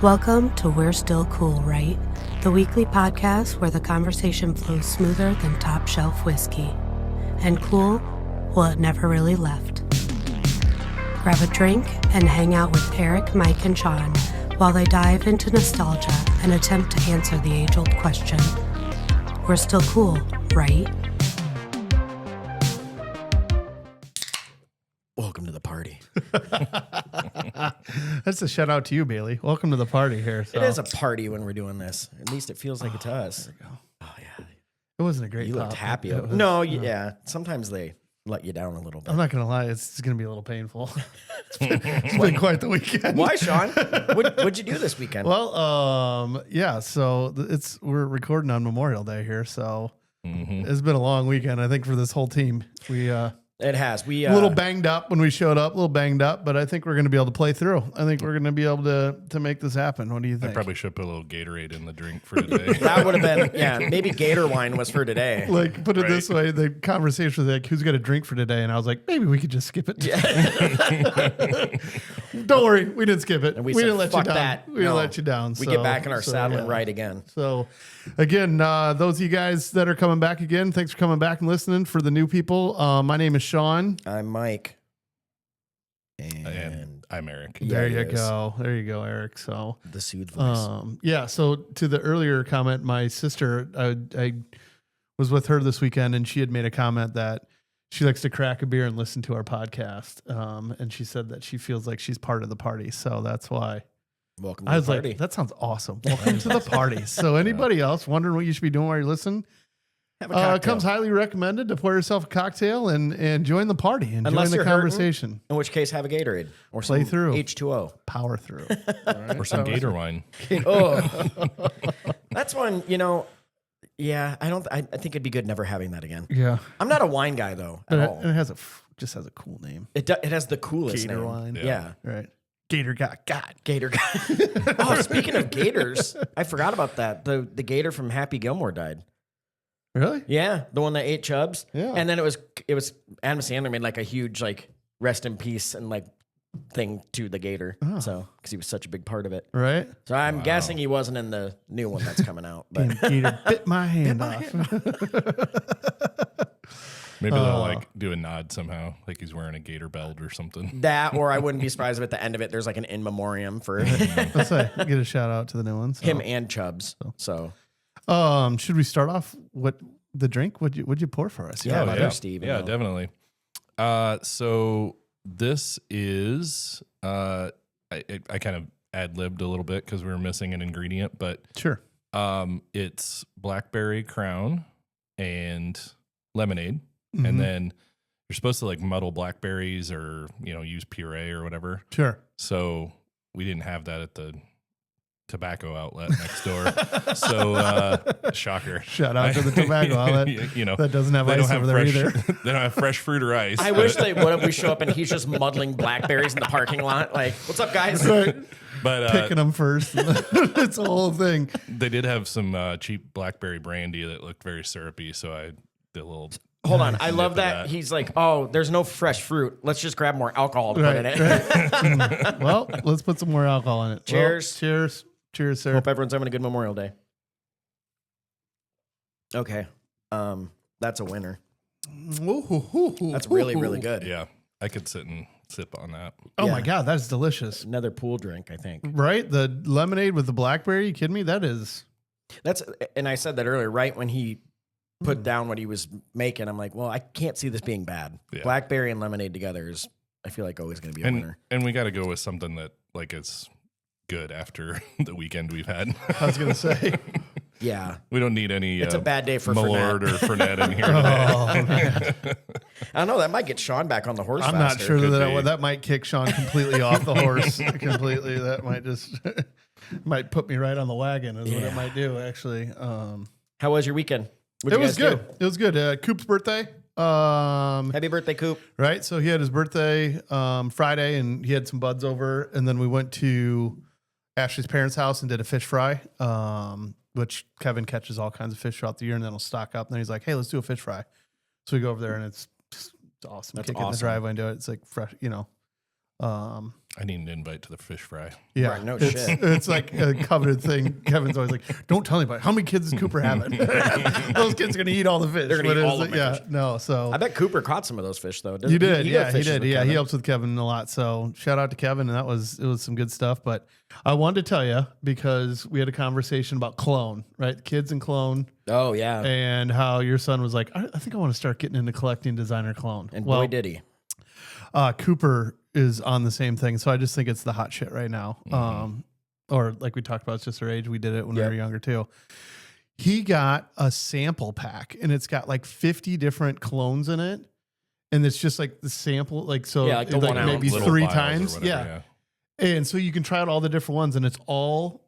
Welcome to We're Still Cool, Right? The weekly podcast where the conversation flows smoother than top shelf whiskey. And cool, well, it never really left. Grab a drink and hang out with Eric, Mike, and Sean while they dive into nostalgia and attempt to answer the age-old question. We're still cool, right? Welcome to the party. That's a shout out to you, Bailey. Welcome to the party here. So. It is a party when we're doing this. At least it feels like it to us. There we go. Oh, yeah. It wasn't a great You top. looked happy. It was- Yeah. Sometimes they let you down a little bit. I'm not going to lie. It's going to be a little painful. It's been quite the weekend. Why, Sean? What'd you do this weekend? Well, yeah. So we're recording on Memorial Day here. So it's been a long weekend, I think, for this whole team. It has. We A little banged up when we showed up, but I think we're going to be able to play through. I think we're going to be able to make this happen. What do you think? I probably should put a little Gatorade in the drink for today. That would have been, maybe Gator wine was for today. Like, put it this way, the conversation was like, who's got a drink for today? And I was like, maybe we could just skip it. Don't worry, we didn't skip it. And we didn't said, let "Fuck you down. that." We didn't No. let you down. We get back in our saddle and ride again. So, again, those of you guys that are coming back again, thanks for coming back and listening. For the new people, my name is Sean. I'm Mike. And I'm Eric. Yeah, There he you is. go. There you go, Eric. So, The soothed voice. yeah. So to the earlier comment, my sister, I was with her this weekend, and she had made a comment that she likes to crack a beer and listen to our podcast. And she said that she feels like she's part of the party. So that's why Welcome to I the was party. like, that sounds awesome. Welcome to the party. So anybody else wondering what you should be doing while you're listening? Have a cocktail. Comes highly recommended to pour yourself a cocktail and join the party and Unless join the you're hurting. conversation. In which case, have a Gatorade or Play some through. H2O. Power through. Or some Gator wine. Oh, that's one. Yeah, I think it'd be good never having that again. Yeah. I'm not a wine guy though But at all. it has just has a cool name. It has the coolest Gator name. wine. Yeah. Right. Gator got. Gator guy. Oh, speaking of gators, I forgot about that. The gator from Happy Gilmore died. Really? Yeah, the one that ate Chubbs. Yeah. And then it was Adam Sandler made like a huge like rest in peace and like thing to the gator. Oh. So because he was such a big part of it. Right? So I'm guessing he wasn't in the new one that's coming out. But Gator bit my hand off. Maybe they'll like do a nod somehow, like he's wearing a gator belt or something. that, or I wouldn't be surprised if at the end of it there's like an in memoriam for Let's say, get a shout out to the new ones. him and Chubbs. So Should we start off what the drink? What'd you pour for us? Yeah, Oh, Mother Steve, Yeah, you know. definitely. So this is I kind of ad-libbed a little bit because we were missing an ingredient, but Sure. it's blackberry crown and lemonade. Mhm. And then you're supposed to like muddle blackberries or, use puree or whatever. Sure. So we didn't have that at the tobacco outlet next door. So shocker. Shout out to the tobacco outlet. That doesn't have they ice don't over there fresh, either. They don't have fresh fruit or ice. I wish they would have. We show up and he's just muddling blackberries in the parking lot. Like, what's up, guys? Right. But Picking them first. It's a whole thing. they did have some cheap blackberry brandy that looked very syrupy. So I did a little. Hold on. I love of that. that. He's like, oh, there's no fresh fruit. Let's just grab more alcohol to put in it. Right. Well, let's put some more alcohol in it. Cheers. Well, cheers. Cheers, sir. Hope everyone's having a good Memorial Day. Okay. That's a winner. That's really, really good. Yeah, I could sit and sip on that. Oh Yeah. my God, that is delicious. Another pool drink, I think. Right? The lemonade with the blackberry, you kidding me? That is. And I said that earlier, right when he put down what he was making, I'm like, well, I can't see this being bad. Yeah. Blackberry and lemonade together is, I feel like, always going to be a winner. And we got to go with something that like is good after the weekend we've had. I was going to say. Yeah. We don't need any. It's a bad day for Malort Fernet. or Fernet in here. Oh, Today. man. I don't know. That might get Sean back on the horse I'm not faster. sure Could that be. that might kick Sean completely off the horse. Completely. That might just might put me right on the wagon is what Yeah. it might do, actually. How was your weekend? What'd It you was guys good. It was good. Coop's birthday. do? Happy birthday, Coop. Right. So he had his birthday Friday and he had some buds over. And then we went to Ashley's parents' house and did a fish fry, which Kevin catches all kinds of fish throughout the year and then he'll stock up. And then he's like, hey, let's do a fish fry. So we go over there and it's awesome. That's Kick it in the awesome. driveway and do it. It's like fresh, I I need an invite to the fish fry. Yeah, Right, no it's, shit. It's like a coveted thing. Kevin's always like, "Don't tell anybody. How many kids does Cooper have? Those kids are gonna eat all the fish. They're gonna But eat it all was of my yeah, fish. no. So I bet Cooper caught some of those fish though. you did, yeah, he fishes did, with yeah. He Kevin. helps with Kevin a lot. So shout out to Kevin, and it was some good stuff. But I wanted to tell you because we had a conversation about cologne, right? Kids and cologne, Oh yeah, and how your son was like, I think I want to start getting into collecting designer cologne. and well, boy did he. Cooper is on the same thing. So I just think it's the hot shit right now. Or like we talked about, it's just our age. We did it when we Yep. were younger too. He got a sample pack and it's got like 50 different clones in it. And it's just like the sample, like, so Yeah, like the it's 1 maybe ounce. Little 3 vials or times. whatever, Yeah. And so you can try out all the different ones and it's all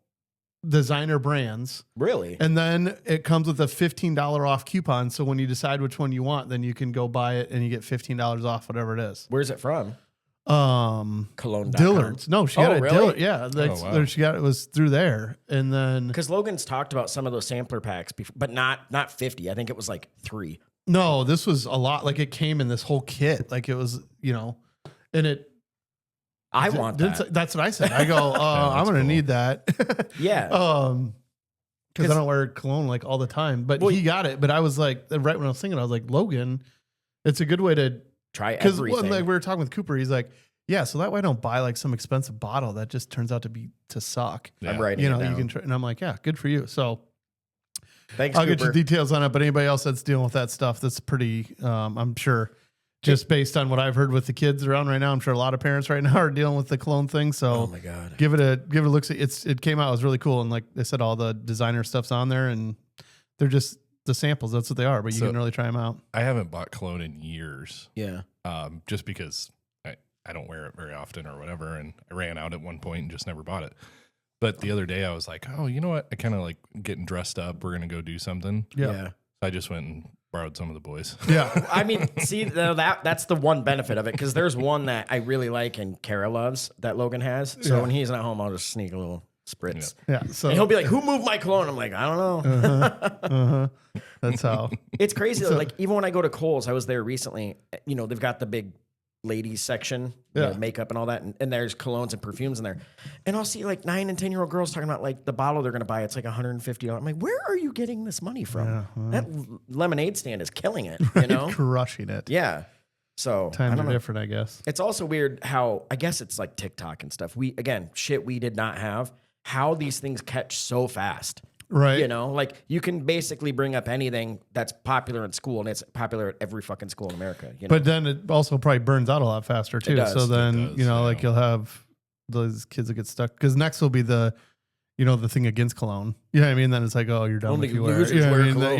designer brands. Really? And then it comes with a $15 off coupon. So when you decide which one you want, then you can go buy it and you get $15 off whatever it is. Where's it from? Cologne.com. Dillard's. No, she got it at really? Dillard. Yeah, like, Oh, wow. she got it was through there, and then Because Logan's talked about some of those sampler packs, before, but not 50. I think it was like 3. no, this was a lot. Like it came in this whole kit. Like it was, and it. I want that. That's what I said. I go, I'm gonna cool. need that. Yeah. Because I don't wear cologne like all the time. But he got it. But I was like, right when I was thinking, I was like, Logan, it's a good way to. Try Because everything. like we were talking with Cooper, he's like, yeah, so that way I don't buy like some expensive bottle that just turns out to suck. Yeah. I'm writing You know, it down. you can try, and I'm like, yeah, good for you. So Thanks, I'll Cooper. get you details on it. But anybody else that's dealing with that stuff, that's pretty, I'm sure, just based on what I've heard with the kids around right now, I'm sure a lot of parents right now are dealing with the clone thing. So Oh my God. give it a look. It came out, it was really cool. And like I said, all the designer stuff's on there and they're just the samples. That's what they are, but you So- can really try them out. I haven't bought cologne in years, Yeah. just because I don't wear it very often or whatever. And I ran out at one point and just never bought it. But the other day I was like, oh, you know what? I kind of like getting dressed up. We're going to go do something. Yeah. I just went and borrowed some of the boys. Yeah. I mean, see, though, that's the one benefit of it, because there's one that I really like and Kara loves that Logan has. So Yeah. when he's not home, I'll just sneak a little spritz. Yeah. So And he'll be like, "Who moved my cologne?" I'm like, "I don't know." that's how. It's crazy. So- like even when I go to Kohl's, I was there recently. They've got the big ladies section, makeup and all that, and there's colognes and perfumes in there. And I'll see like 9 and 10-year-old girls talking about like the bottle they're gonna buy. It's like $150. I'm like, where are you getting this money from? That lemonade stand is killing it. You know? Crushing it. Yeah. So I Times don't are know. different, I guess. It's also weird how I guess it's like TikTok and stuff. We did not have. How these things catch so fast. Right. You know, like you can basically bring up anything that's popular in school, and it's popular at every fucking school in America. You know? But then it also probably burns out a lot faster too. does. So then, It does, like you'll have those kids that get stuck. Because next will be the thing against cologne. You know what I mean? Then it's like, oh, you're done Only if you wear it. losers You know what wear I mean? cologne.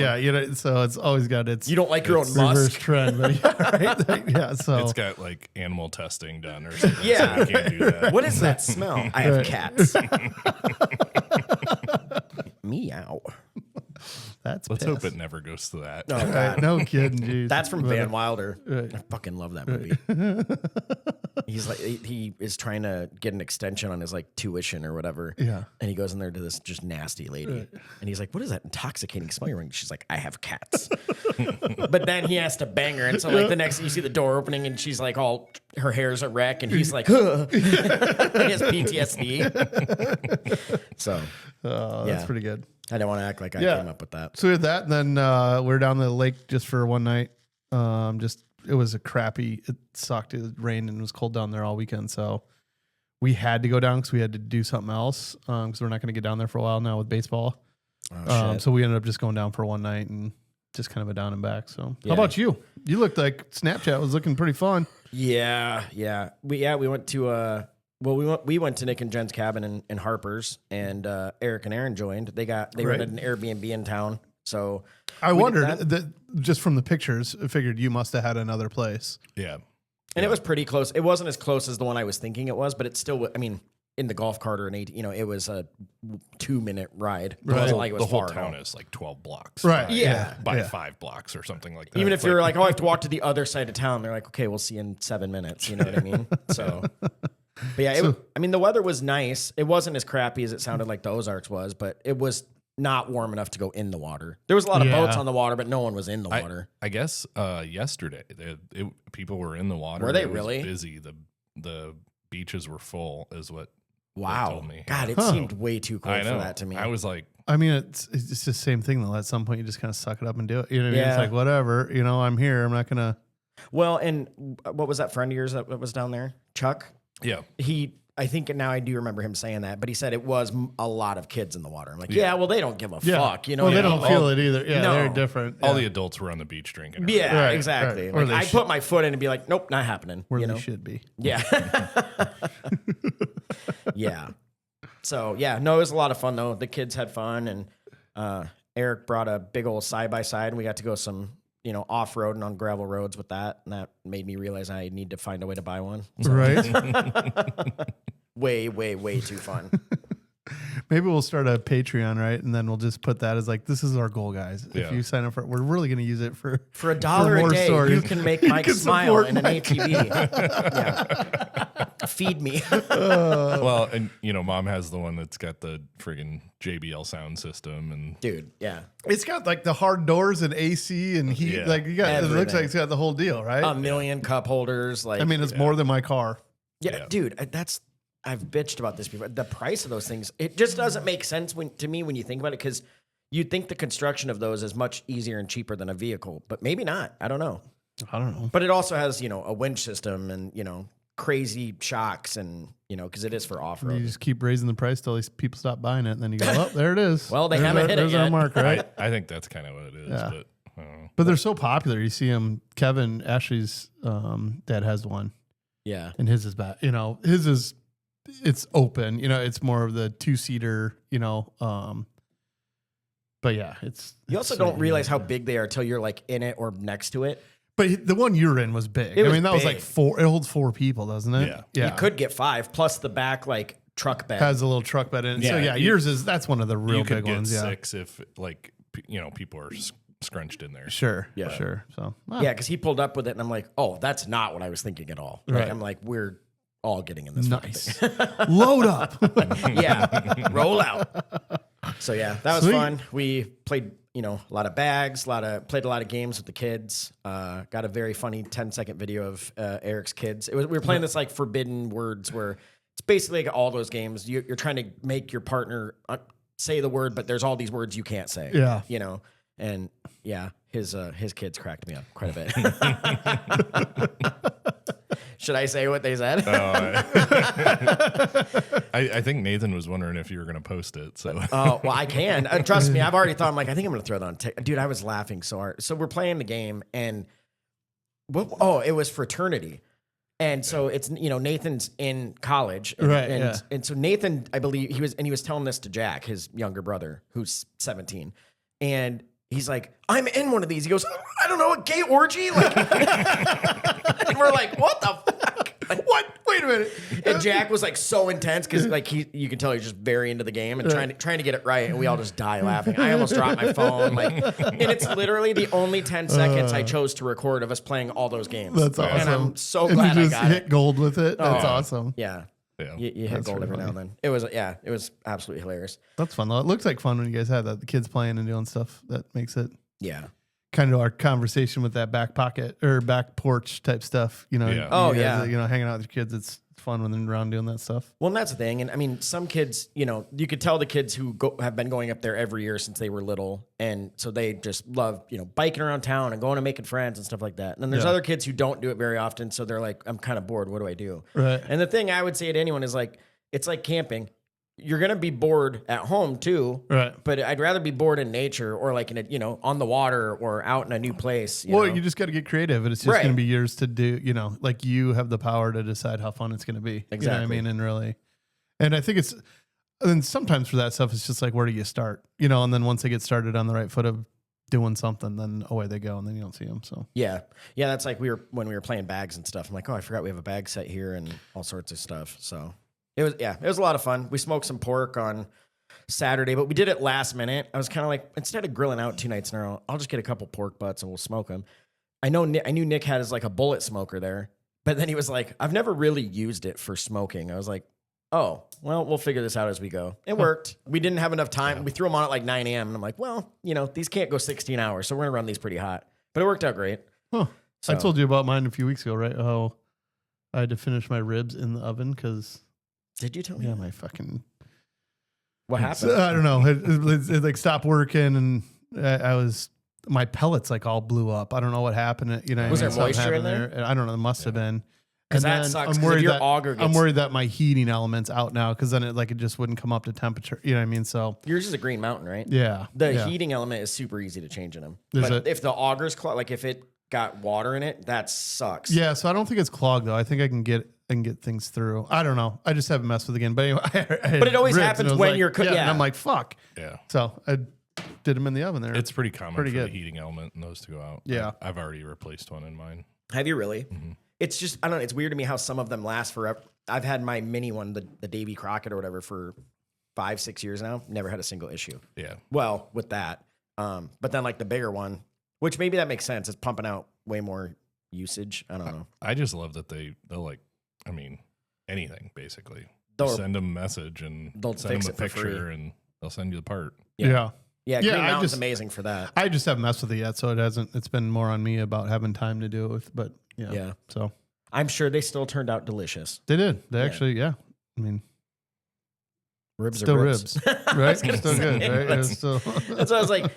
Yeah, so it's always got its you don't like your own reverse musk. trend. But yeah, right? Yeah, so It's got like animal testing done or something. Yeah. So you can't do that. What is that smell? I have Right. cats. Meow. that's Let's piss. hope it never goes to that. Oh, Right, God. no kidding, geez. That's from But, Van Wilder. Right. I fucking love that movie. He's like, he is trying to get an extension on his like tuition or whatever. Yeah. And he goes in there to this just nasty lady. And he's like, "What is that intoxicating smell you're wearing?" She's like, "I have cats." But then he has to bang her. And so like the next you see the door opening and she's like all her hair's a wreck and he's like, huh. He has PTSD. So That's Yeah. pretty good. I don't want to act like I Yeah. came up with that. So we had that, and then we're down the lake just for one night. It was a crappy. It sucked. It rained and it was cold down there all weekend. So we had to go down because we had to do something else. Because we're not going to get down there for a while now with baseball. Oh, shit. So we ended up just going down for one night and just kind of a down and back. So Yeah. how about you? You looked like Snapchat was looking pretty fun. Yeah. We went to we went to Nick and Jen's cabin in Harper's, and Eric and Aaron joined. They Right. rented an Airbnb in town. So I we did wondered that just from the pictures, I figured you must have had another place. Yeah. and it was pretty close. It wasn't as close as the one I was thinking it was, but it's still, I mean, in the golf cart or an 8, it was a 2-minute ride. It Right. wasn't like it was The whole far town out. is like 12 blocks. Right. By, Yeah. By Yeah. 5 blocks or something like that. Even It's if you're like, oh, I have to walk to the other side of town, they're like, okay, we'll see you in 7 minutes. You know what I mean? So, but yeah, the weather was nice. It wasn't as crappy as it sounded like the Ozarks was, but it was not warm enough to go in the water. There was a lot of Yeah. boats on the water, but no one was in the water. I guess yesterday people were in the water. Were they It was really? busy. The beaches were full, is what they Wow. told me. God, it seemed way too cold I know. for that to me. I was like, I mean, it's the same thing though. At some point, you just kind of suck it up and do it. You know what I mean? It's Yeah. like, whatever, I'm here. I'm not going to. Well, and what was that friend of yours that was down there? Chuck? yeah. I think now I do remember him saying that, but he said it was a lot of kids in the water. I'm like, yeah, well, they don't give a fuck. You know, Well, they what I mean? don't feel it either. Yeah, No. they're different. All Yeah. the adults were on the beach drinking. Yeah, Right, exactly. right. Or Like, they I should- put my foot in and be like, nope, not happening. Where you they know? should be. Yeah. Yeah. So, yeah, no, it was a lot of fun, though. The kids had fun, and Eric brought a big old side-by-side, and we got to go some, off-roading on gravel roads with that, and that made me realize I need to find a way to buy one. Right. Way, way, way too fun. Maybe we'll start a Patreon, right? And then we'll just put that as like, this is our goal, guys. Yeah. If you sign up for it, we're really going to use it for For $1 a more day, stories. you can make Mike can smile support in an Mike. ATV. Yeah. Feed me. Well, and Mom has the one that's got the friggin' JBL sound system, and Dude, yeah. It's got like the hard doors and AC and heat. Yeah. Like you got, it looks Everything. like it's got the whole deal, right? A million cup holders. Like, I mean, it's more than my car. yeah, dude, I've bitched about this before. The price of those things, it just doesn't make sense to me when you think about it, because you'd think the construction of those is much easier and cheaper than a vehicle, but maybe not. I don't know. I don't know. But it also has, a winch system and, crazy shocks and, because it is for You off-road. just keep raising the price till these people stop buying it, and then you go, "Oh, there it is." Well, they There's haven't hit it There's our yet. mark, right? I think that's kind of what it is. Yeah. But I don't know. But they're so popular. You see them. Kevin Ashley's dad has one, Yeah. and his is bad. His is it's open. It's more of the 2-seater. But yeah, it's. You also don't realize how big they are until you're like in it or next to it. But the one you're in was big. It was that was like big. 4. It holds 4 people, doesn't it? Yeah. Yeah. You could get 5 plus the back like truck bed. Has a little truck bed in it. So Yeah, yeah, you- yours that's one of the real You could big get ones. Yeah. 6 if people are scrunched in there. Sure. Yeah. Sure. So Yeah, because he pulled up with it, and I'm like, oh, that's not what I was thinking at all. Like, Right. I'm like, we're all getting in this. fucking nice. thing. Load up. Yeah, roll out. So yeah, that was Sweet. fun. We played, a lot of bags, played a lot of games with the kids. Got a very funny 10-second video of Eric's kids. We were playing this like forbidden words where it's basically like all those games. You're trying to make your partner say the word, but there's all these words you can't say. Yeah. And yeah, his kids cracked me up quite a bit. Should I say what they said? I think Nathan was wondering if you were going to post it. So Oh, well, I can. Trust me, I've already thought, I think I'm going to throw that on TikTok. Dude, I was laughing so hard. So we're playing the game, and it was fraternity. And so it's, Nathan's in college. And, Right, And, yeah. and so Nathan, I believe he was telling this to Jack, his younger brother, who's 17. And he's like, I'm in one of these. He goes, I don't know, a gay orgy? Like, and we're like, what the fuck? Like, What? Wait a minute. and Jack was like so intense because like you can tell he's just very into the game and trying to get it right, and we all just die laughing. I almost dropped my phone, and it's literally the only 10 seconds I chose to record of us playing all those games. That's awesome. And I'm so And glad you I just got hit it. gold with it. That's awesome. Yeah, yeah. you hit That's gold really every now and funny. then. It was absolutely hilarious. That's fun though. It looks like fun when you guys have that. The kids playing and doing stuff that makes it Yeah. kind of our conversation with that back pocket or back porch type stuff. Yeah. You Oh, guys, yeah. hanging out with your kids. It's fun when they're around doing that stuff. Well, and that's the thing. And I mean, some kids, you could tell the kids who have been going up there every year since they were little. And so they just love, biking around town and going and making friends and stuff like that. And then there's Yeah. other kids who don't do it very often. So they're like, I'm kind of bored. What do I do? Right. And the thing I would say to anyone is like, it's like camping. You're going to be bored at home too. Right. But I'd rather be bored in nature or like in a, on the water or out in a new place. You know? You just got to get creative, and it's just Right. going to be yours to do. Like you have the power to decide how fun it's going to be. You know what I Exactly. mean? And really, and I think and sometimes for that stuff, it's just like, where do you start? And then once they get started on the right foot of doing something, then away they go, and then you don't see them. So Yeah. That's like when we were playing bags and stuff. I'm like, oh, I forgot we have a bag set here and all sorts of stuff. So it was a lot of fun. We smoked some pork on Saturday, but we did it last minute. I was kind of like, instead of grilling out 2 nights in a row, I'll just get a couple pork butts and we'll smoke them. I knew Nick had like a bullet smoker there, but then he was like, I've never really used it for smoking. I was like, oh, well, we'll figure this out as we go. It worked. We didn't have enough time. We threw them on at like 9 a.m. And I'm like, well, these can't go 16 hours. So we're going to run these pretty hot, but it worked out great. I So- told you about mine a few weeks ago, right? Oh, I had to finish my ribs in the oven because. Did you tell me? Yeah, my fucking. What happened? I don't know. It like stopped working, and I was my pellets like all blew up. I don't know what happened. You know, Was there something moisture in happened there? I don't know. There must have been. Because And that then sucks. I'm 'Cause if worried your that auger gets, I'm worried that my heating element's out now because then it just wouldn't come up to temperature. You know what I mean? So yours is a Green Mountain, right? yeah, The yeah. heating element is super easy to change in them. Is But it? if the auger's clogged, like if it got water in it, that sucks. Yeah, so I don't think it's clogged though. I think I can get things through. I don't know. I just haven't messed with it again. But anyway, But it always happens when you're cooking. And Yeah. I'm like, fuck. Yeah. So I did them in the oven there. It's pretty common Pretty for good. the heating element and those to go out. Yeah. I've already replaced one in mine. Have you really? Mm-hmm. It's just, I don't know. It's weird to me how some of them last forever. I've had my mini one, the Davy Crockett or whatever, for 5-6 years now. Never had a single issue. Yeah. Well, with that. But then like the bigger one, which maybe that makes sense. It's pumping out way more usage. I don't know. I just love that they'll like, I mean, anything basically. They'll- Send them a message and they'll send fix them a it for picture free. and they'll send you the part. yeah. Yeah, Yeah, Green I Mountain's just- amazing for that. I just haven't messed with it yet, so it's been more on me about having time to do it with, but yeah. Yeah. So I'm sure they still turned out delicious. they did. They actually, yeah. I mean, Ribs still are ribs. right? gonna Still good, say, right? It that's- was still That's why I was like,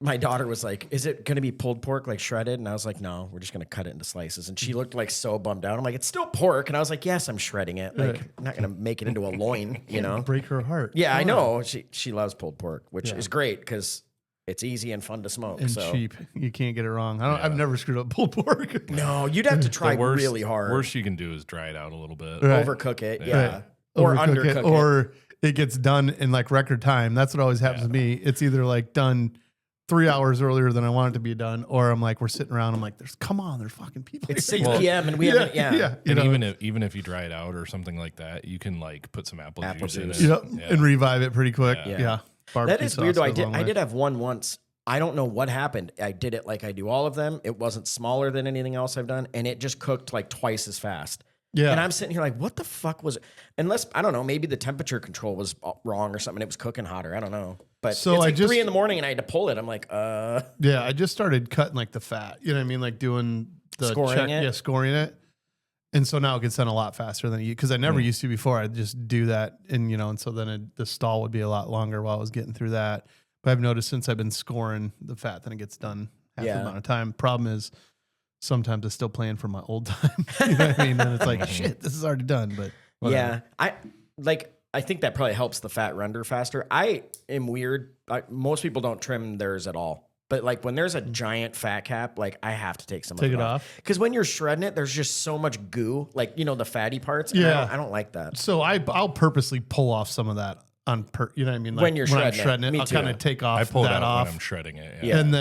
my daughter was like, "Is it going to be pulled pork, like shredded?" And I was like, "No, we're just going to cut it into slices." And she looked like so bummed out. I'm like, "It's still pork." And I was like, "Yes, I'm shredding it. Like, Right. I'm not going to make it into a loin, you know?" break her heart. Yeah, I Come know. She loves pulled pork, which Yeah. is great because it's easy and fun to smoke. and so cheap. You can't get it wrong. I've never screwed up pulled pork. no, you'd have to try The worst, really hard. Worst you can do is dry it out a little bit. Right. Overcook it, Yeah. yeah. Right. Or Overcook undercook it. or it gets done in like record time. That's what always happens to me. It's either like done 3 hours earlier than I want it to be done, or I'm like, we're sitting around. I'm like, there's fucking people. It's here. 6 p.m. and we haven't, yeah. yeah. You And know, even if you dry it out or something like that, you can like put some apple juice in it. juice. and revive it pretty quick. Yeah. Yeah. That Barbecue is weird though. sauce goes a long I way. did have one once. I don't know what happened. I did it like I do all of them. It wasn't smaller than anything else I've done, and it just cooked like twice as fast. Yeah. And I'm sitting here like, what the fuck was it? Unless, I don't know, maybe the temperature control was wrong or something. It was cooking hotter. I don't know. But So it's I like just- 3 a.m. and I had to pull it. I'm like, Yeah, I just started cutting like the fat. You know what I mean? Like doing the Scoring it? Yeah, scoring it. And so now it gets done a lot faster than because I never used to before. I'd just do that, and so then the stall would be a lot longer while I was getting through that. But I've noticed since I've been scoring the fat, then it gets done half the amount of time. Problem is, sometimes it's still playing for my old time. You know what I mean? And it's like, shit, this is already done. But whatever. yeah. I think that probably helps the fat render faster. I am weird. Most people don't trim theirs at all. But like when there's a giant fat cap, like I have to take some Take of it it off? Because when you're shredding it, there's just so much goo, like, the fatty parts. and Yeah. I don't like that. So I'll purposely pull off some of that you know what I mean? Like When you're I'm shredding it. shredding it, Me I'll too. kind of take off I pull it that out off. when I'm shredding it. Yeah. And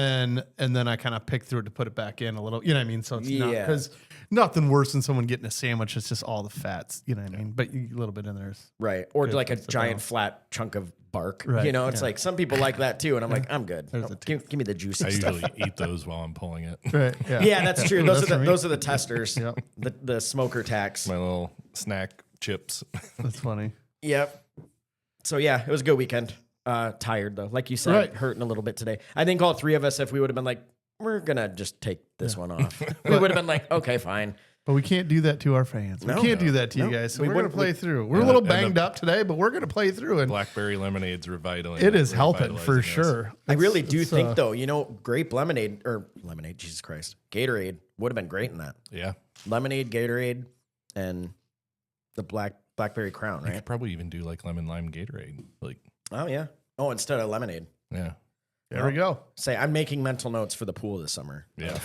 then I kind of pick through it to put it back in a little. You know what I mean? So it's not Yeah. because nothing worse than someone getting a sandwich. It's just all the fats. You know what I mean? But a little bit in there is Right. Or Good. like a That's the giant balance. flat chunk of bark. Right, It's yeah. like some people like that too. And I'm like, I'm good. There's the Give me the juicy I stuff. usually eat those while I'm pulling it. right. Yeah, Yeah, that's true. Those That's are for me. those are the testers. Yep. The smoker tax. My little snack chips. That's funny. Yep. So yeah, it was a good weekend. Tired though, like you said, Right. hurting a little bit today. I think all three of us, if we would have been like, we're gonna just take this one off, we would have been like, okay, fine. But we can't do that to our fans. We No. can't do that to No. you guys. So We we're gonna wouldn't- play through. We're a Yeah, little and banged up today, but we're gonna play through, and Blackberry lemonade's revitalizing. it is helping for revitalizing us. sure. I really do It's, think though, grape lemonade. Jesus Christ, Gatorade would have been great in that. Yeah. Lemonade, Gatorade, and the blackberry crown, You right? could probably even do like lemon lime Gatorade. Like, Oh yeah. Oh, instead of lemonade. yeah. There we go. Say, I'm making mental notes for the pool this summer. Yeah.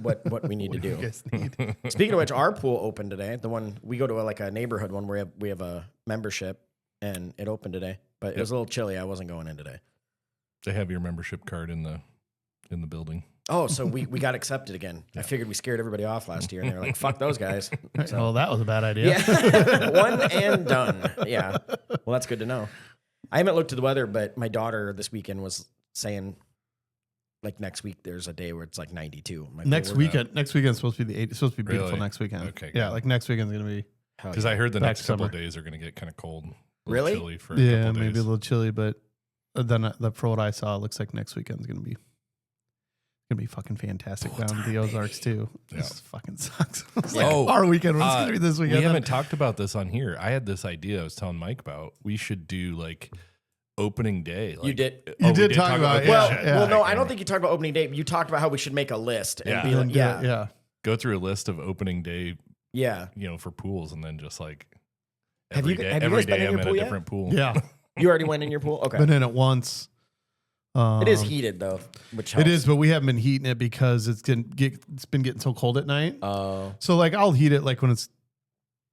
What we need to You do. guys need. Speaking of which, our pool opened today. The one we go to a neighborhood one where we have a membership, and it opened today. But it was a little chilly. I wasn't going in today. They have your membership card in the building. Oh, so we got accepted again. I figured we scared everybody off last year, and they were like, "Fuck those guys." So, Well, that was a bad idea. yeah, one and done. Yeah. Well, that's good to know. I haven't looked at the weather, but my daughter this weekend was saying, like next week there's a day where it's like 92. I'm like, Next well, we're weekend. Next weekend's supposed to be the 8th. It's supposed to be beautiful Really? next weekend. Okay, Yeah, good. like next weekend's gonna be. not- Because I heard the Back next to couple summer. of days are going to get kind of cold. Really? Chilly for a Yeah, couple of maybe days. a little chilly, but then for what I saw, it looks like next weekend's gonna be gonna be fucking fantastic down in the Ozarks too. Yeah. This fucking sucks. Oh, our weekend was gonna be this weekend. We haven't talked about this on here. I had this idea I was telling Mike about. We should do like opening day. Like, You did. You did talk about it. Well, Yeah. well, no, I don't think you talked about opening day. You talked about how we should make a list and be like, yeah. Go through a list of opening day, yeah. for pools, and then just like Have you guys been in I'm your in pool a yet? different pool. Yeah. You already went in your pool? Okay. Been in it once. It is heated though, which helps. It is, but we haven't been heating it because it's been getting so cold at night. Oh. So like I'll heat it like when it's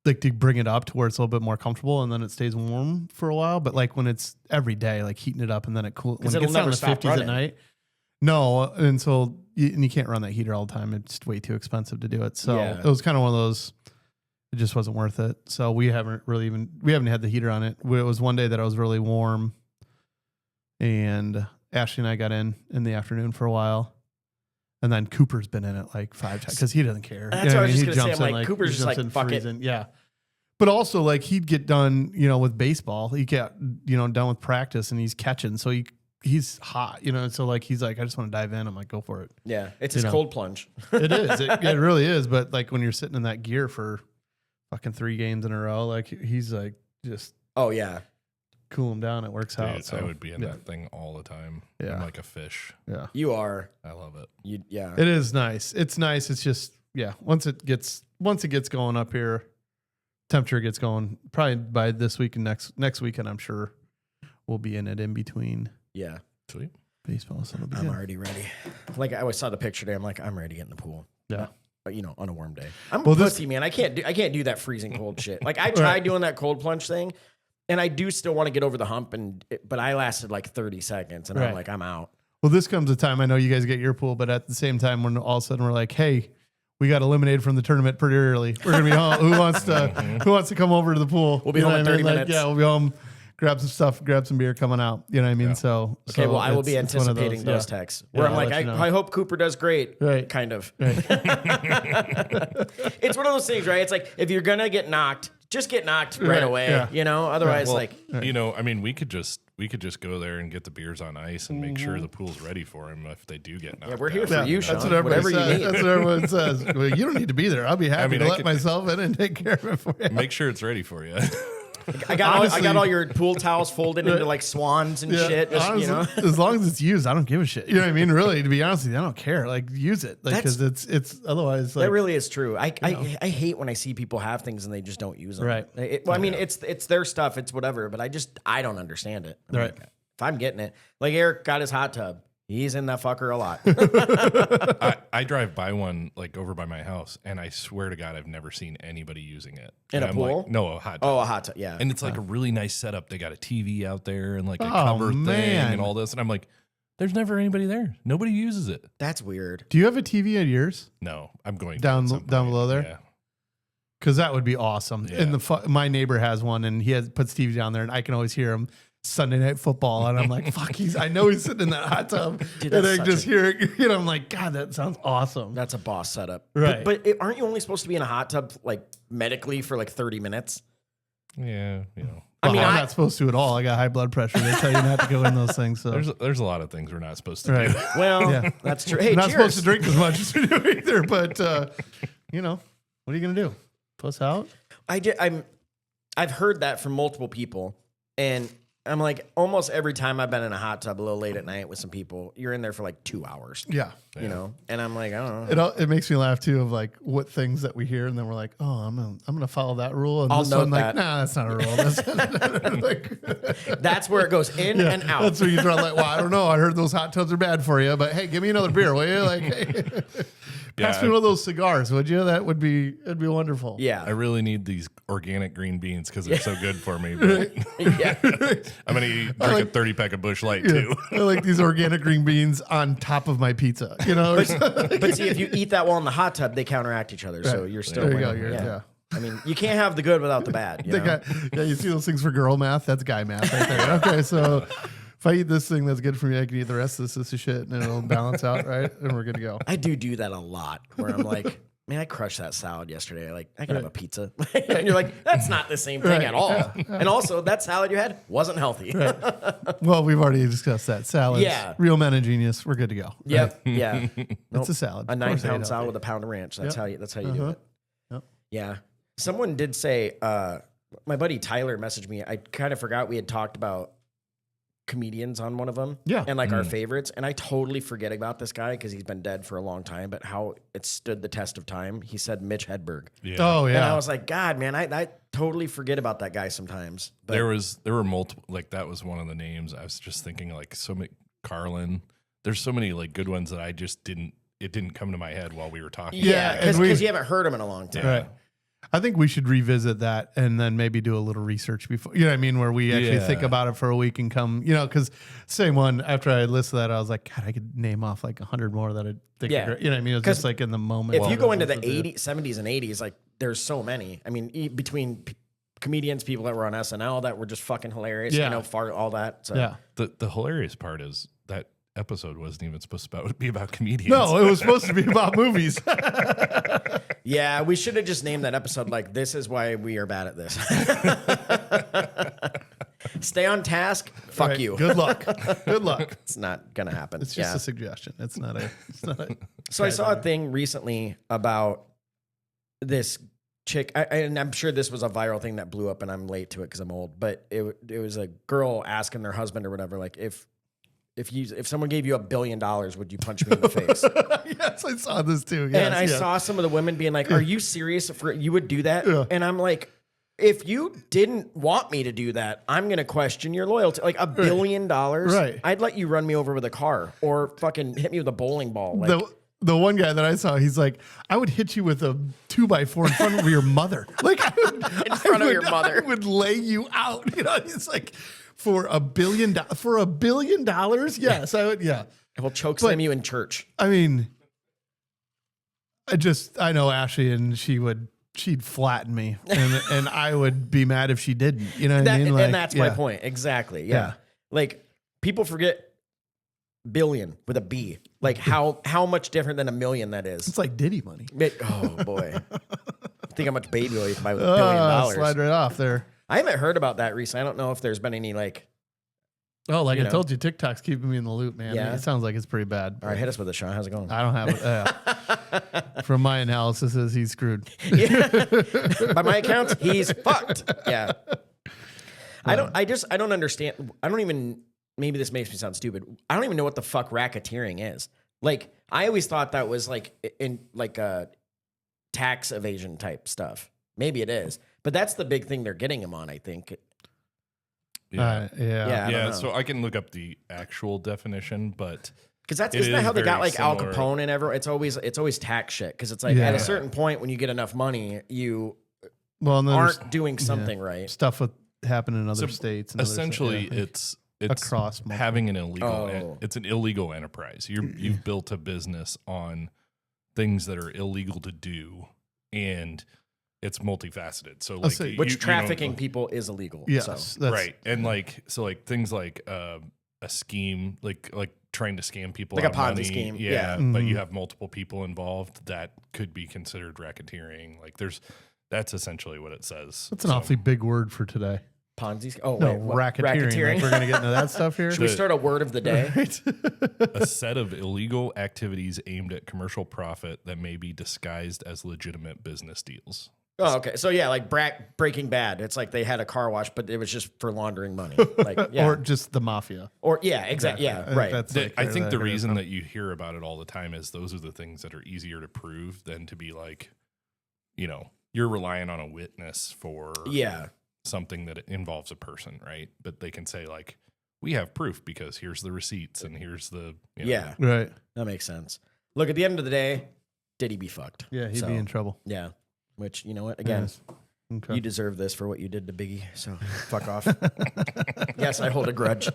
like to bring it up to where it's a little bit more comfortable, and then it stays warm for a while. But like when it's every day, like heating it up and then it cools when it it'll gets down never to stop 50s running. at night. No, and so you can't run that heater all the time. It's way too expensive to do it. So Yeah. it was kind of one of those. It just wasn't worth it. So we haven't had the heater on it. It was one day that I was really warm, and Ashley and I got in the afternoon for a while. And then Cooper's been in it like 5 times because he doesn't care. That's what I was just He going to say. jumps I'm in, like, Cooper's he just jumps like, in fuck it. freezing. Yeah. But also like he'd get done, with baseball. He get, done with practice and he's catching. So he's hot, so like, he's like, I just want to dive in. I'm like, go for it. Yeah. It's his cold plunge. It is. It really is. But like when you're sitting in that gear for fucking 3 games in a row, like he's like, just Oh, yeah. cool him down. It works Dude, out. So I would be in that thing all the time. Yeah. I'm like a fish. yeah, You are. I love it. Yeah. it is nice. It's nice. It's just, once it gets going up here, temperature gets going probably by this week and next weekend, I'm sure we'll be in it in between Yeah. Sweet. baseball. So it'll be I'm good. already ready. Like I always saw the picture today. I'm like, I'm ready to get in the pool. Yeah. But, on a warm day. I'm Well, a pussy, man. I can't do that freezing cold shit. Like I tried doing that cold plunge thing, and I do still want to get over the hump, but I lasted like 30 seconds, and I'm Right. like, I'm out. Well, this comes a time, I know you guys get your pool, but at the same time, when all of a sudden we're like, hey, we got eliminated from the tournament pretty early. We're gonna be home. Who wants to come over to the pool? We'll be home in 30 minutes. Yeah, we'll be home. Grab some stuff, grab some beer coming out. You know what I mean? Yeah. So Okay, well, I will be it's one of anticipating those yeah. texts where I'm I'll like, let you know. I hope Cooper does great. Right. Kind of. Right. It's one of those things, right? It's like if you're gonna get knocked, just get knocked right away. yeah. Otherwise, Well, like, I mean, we could just go there and get the beers on ice and make sure the pool's ready for them if they do get knocked. yeah, we're here out. for you, Sean. That's what everybody Whatever says. you need. That's what everyone says. Well, you don't need to be there. I'll be happy mean, to I let could- myself in and take care of it for you. Make sure it's ready for you. I got Honestly- all your pool towels folded into like swans and shit. Just, honestly, as long as it's used, I don't give a shit. You know what I mean? Really, to be honest with you, I don't care. Like, use it, like, because it's otherwise like That really is true. I hate when I see people have things and they just don't use them. Right. I mean, it's their stuff. It's whatever. But I don't understand it. I'm Right. like, if I'm getting it, like Eric got his hot tub. He's in that fucker a lot. I drive by one like over by my house, and I swear to God, I've never seen anybody using it. In And a I'm pool? Like, no, a hot tub. Oh, a hot tub. Yeah. And it's like a really nice setup. They got a TV out there and like a Oh, cover thing man. and all this. And I'm like, there's never anybody there. Nobody uses it. That's weird. Do you have a TV at yours? No, I'm going to Down at some down point. below there? Yeah. Because that would be awesome. Yeah. And my neighbor has one, and he puts TV down there, and I can always hear him Sunday Night Football, and I'm like, fuck, I know he's sitting in that hot tub, Dude, and that's I such just hear it. I'm like, God, that sounds awesome. That's a boss setup. Right. But aren't you only supposed to be in a hot tub like medically for like 30 minutes? Yeah, you know. I'm not supposed to at all. I got high blood pressure. They tell you not to go in those things. So There's a lot of things we're not supposed to right. do. Well, Yeah. that's true. Hey, You're not cheers. supposed to drink as much as we do either, but what are you gonna do? Puss out? I've heard that from multiple people, and I'm like, almost every time I've been in a hot tub a little late at night with some people, you're in there for like 2 hours. Yeah. You know, and I'm like, I don't know. It makes me laugh too of like what things that we hear, and then we're like, oh, I'm gonna follow that rule. And I'll this note one, like, that. nah, that's not a rule. That's like, That's where it goes in and out. That's where you draw like, well, I don't know. I heard those hot tubs are bad for you, but hey, give me another beer, will you? Like, hey, pass me one of those cigars, would you? It'd be wonderful. Yeah. I really need these organic green beans because they're so good for me. But Yeah. I'm gonna drink a 30-pack of Busch Light too. I like these organic green beans on top of my pizza, But see, if you eat that while in the hot tub, they counteract each other. So Right. you're still There you go. winning. Yeah. I mean, you can't have the good without the bad. You know? You see those things for girl math? That's guy math right there. Okay, so if I eat this thing that's good for me, I can eat the rest of this of shit, and it'll balance out, right? And we're good to go. I do that a lot where I'm like, man, I crushed that salad yesterday. Like, I could have a pizza. And you're like, that's not the same thing at all. And also, that salad you had wasn't healthy. Well, we've already discussed that. Salad. Yeah. Real men and genius. We're good to go. Yep. Yeah. It's a salad. A Of course 9-pound I ate salad healthy. with a pound of ranch. That's how you do it. Yep. Yeah. Someone did say, my buddy Tyler messaged me. I kind of forgot we had talked about comedians on one of them. Yeah. And like our favorites. And I totally forget about this guy because he's been dead for a long time, but how it stood the test of time. He said Mitch Hedberg. Yeah. Oh, yeah. And I was like, God, man, I totally forget about that guy sometimes. But There were multiple, like that was one of the names. I was just thinking like so many, Carlin. There's so many like good ones that I just didn't come to my head while we were talking. yeah, and because you haven't heard him in a long time. Right. I think we should revisit that and then maybe do a little research before, you know what I mean? Where we actually think about it for a week and come, you know, because same one, after I listened to that, I was like, God, I could name off like 100 more that I think, Yeah. are, you know what I mean? It was just like in the moment. If you go into the 80s, 70s, and 80s, like there's so many. I mean, between comedians, people that were on SNL that were just fucking hilarious, Yeah. you know, all that. So. Yeah. The hilarious part is that episode wasn't even supposed to be about comedians. No, it was supposed to be about movies. Yeah, we should have just named that episode like, this is why we are bad at this. Stay on task. Fuck Right. you. Good luck. Good luck. It's not going to happen. It's just a suggestion. It's not a. So I saw a thing recently about this chick, and I'm sure this was a viral thing that blew up, and I'm late to it because I'm old. But it was a girl asking their husband or whatever, like if someone gave you $1 billion, would you punch me in the face? Yes, I saw this too. Yes, And I saw some of the women being like, "Are you serious? You would do that?" Yeah. And I'm like, if you didn't want me to do that, I'm going to question your loyalty. Like $1 billion, Right. I'd let you run me over with a car or fucking hit me with a bowling ball. Like, The one guy that I saw, he's like, I would hit you with a 2x4 in front of your mother. Like I would, in front of your mother. I would lay you out. You know, it's like for $1 billion. For $1 billion, yes, I would. Yeah, I will choke slam you in church. I mean, I know Ashley, and she'd flatten me, and I would be mad if she didn't. You know what I mean? Like, and that's my point. Exactly. Yeah. Like people forget billion with a B. Like how much different than a million that is. It's like Diddy money. Oh boy. Think how much baby oil you can buy with $1 billion. Slide right off there. I haven't heard about that recently. I don't know if there's been any like. Oh, like You I know. told you, TikTok's keeping me in the loop, man. Yeah. It sounds like it's pretty bad. All right, hit us with it, Sean. How's it going? I don't have it. From my analysis, is he's screwed. By my accounts, he's fucked. Yeah. I don't understand. I don't even, maybe this makes me sound stupid. I don't even know what the fuck racketeering is. Like, I always thought that was like in like a tax evasion type stuff. Maybe it is, but that's the big thing they're getting him on, I think. Yeah. Yeah. I don't know. So I can look up the actual definition, but Because It isn't that is how they got very like Al similar. Capone and everyone? It's always tax shit. Because it's like Yeah. at a certain point when you get enough money, you Well, and then there's aren't doing something right. stuff with happen in other So states. And other essentially, states. it's Across multiple- having an illegal. Oh. It's an illegal enterprise. You've built a business on things that are illegal to do, and it's multifaceted. So like, say- Which you know, trafficking people is illegal. Yes, So. that's right? And like things like a scheme, like trying to scam people, Like a out of Ponzi money. scheme, Yeah, yeah. but Mhm. you have multiple people involved that could be considered racketeering. Like that's essentially what it says. That's an awfully big word for today. Ponzi. Oh No, wait, what? racketeering. Like, we're gonna get into that stuff here. Should we start a word of the day? Right? a set of illegal activities aimed at commercial profit that may be disguised as legitimate business deals. Oh, okay. So yeah, like Breaking Bad. It's like they had a car wash, but it was just for laundering money. Like yeah, Or just the mafia. yeah, exactly. I Yeah, think right. that's like I where think that the goes reason from. that you hear about it all the time is those are the things that are easier to prove than to be like, you're relying on a witness for Yeah, something that involves a person, right? But they can say like, we have proof because here's the receipts and here's the yeah, Right. that makes sense. Look, at the end of the day, did he be fucked? Yeah, he'd So, be in trouble. Yeah, which you know what? Again, Yes. Okay. you deserve this for what you did to Biggie. So fuck off. Yes, I hold a grudge.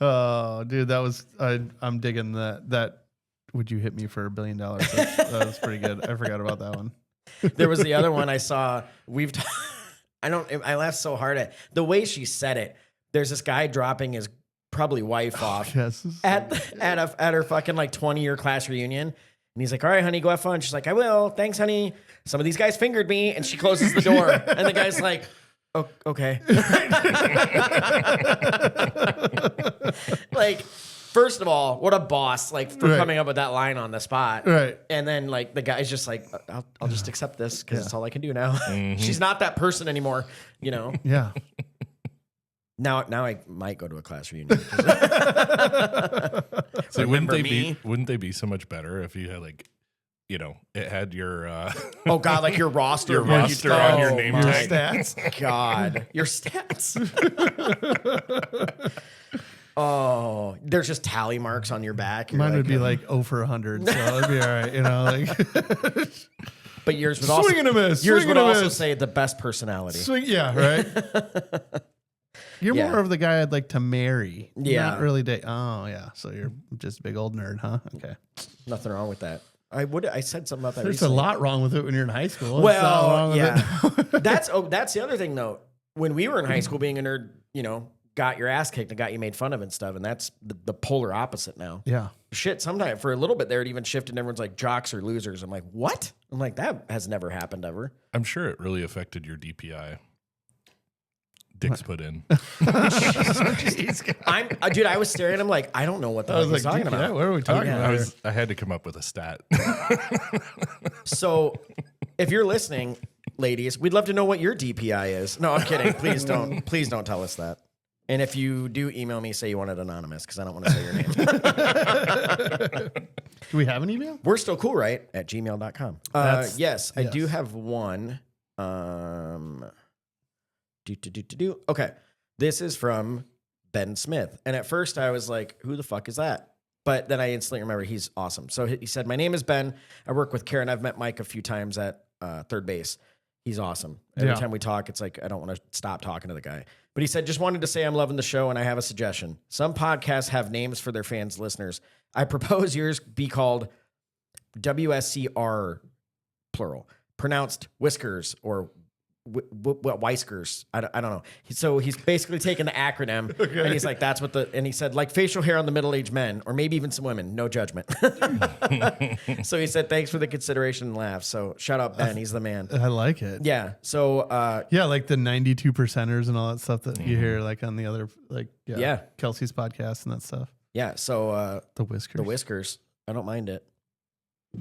Oh, dude, that was I'm digging that. That would you hit me for $1 billion? That was pretty good. I forgot about that one. There was the other one I saw. I laughed so hard at the way she said it. There's this guy dropping his probably wife off Yes. at her fucking like 20-year class reunion, And he's like, all right, honey, go have fun. She's like, I will. Thanks, honey. Some of these guys fingered me. And she closes the door. And the guy's like, oh, okay. Like, first of all, what a boss, like, for coming up with that line on the spot. Right. And then, like, the guy's just like, I'll just accept this because it's all I can do now. She's not that person anymore, you know? Yeah. Now I might go to a class reunion. So Remember me? wouldn't they be so much better if you had like, you know, it had your Oh God, like your roster, your roster on your name Your tag. stats. God, your stats. Oh, there's just tally marks on your back. You're Mine like, would be like 0 for 100, so it'd be all right, you know, like but yours would also swing and a miss. yours swing would and a also miss. say the best personality. Swing, yeah, right. You're Yeah. more of the guy I'd like to marry. Yeah. Not really date. Oh, yeah. So you're just a big old nerd, huh? Okay. Nothing wrong with that. I said something about that. There's recently. a lot wrong with it when you're in high school. There's not wrong Well, with yeah. it. That's the other thing though. When we were in high school, being a nerd, you know, got your ass kicked and got you made fun of and stuff, and that's the polar opposite now. Yeah. Shit, sometimes for a little bit there, it even shifted and everyone's like jocks or losers. I'm like, what? I'm like, that has never happened ever. I'm sure it really affected your DPI. Dicks put in. Dude, I was staring at him like, I don't know what the I hell was he's like, talking yeah, about. what are we talking yeah. about? I had to come up with a stat. So if you're listening, ladies, we'd love to know what your DPI is. No, I'm kidding. Please don't tell us that. And if you do email me, say you want it anonymous because I don't want to say your name. Do we have an email? We're still cool, right? At gmail.com. Yes, I do have one. Okay. This is from Ben Smith. And at first I was like, who the fuck is that? But then I instantly remember he's awesome. So he said, my name is Ben. I work with Karen. I've met Mike a few times at third base. He's awesome. Every time we talk, it's like, I don't want to stop talking to the guy. But he said, just wanted to say I'm loving the show and I have a suggestion. Some podcasts have names for their fans, listeners. I propose yours be called WSCR, plural, pronounced Whiskers or Weiskers. I don't know. So he's basically taking the acronym and he's like, that's what and he said, like facial hair on the middle-aged men or maybe even some women, no judgment. So he said, thanks for the consideration and laugh. So shout out Ben. He's the man. I like it. Yeah. So, Yeah, like the 92%ers and all that stuff that you hear like on the other, like, Kelsey's podcast and that stuff. yeah. So, The Whiskers. the Whiskers, I don't mind it.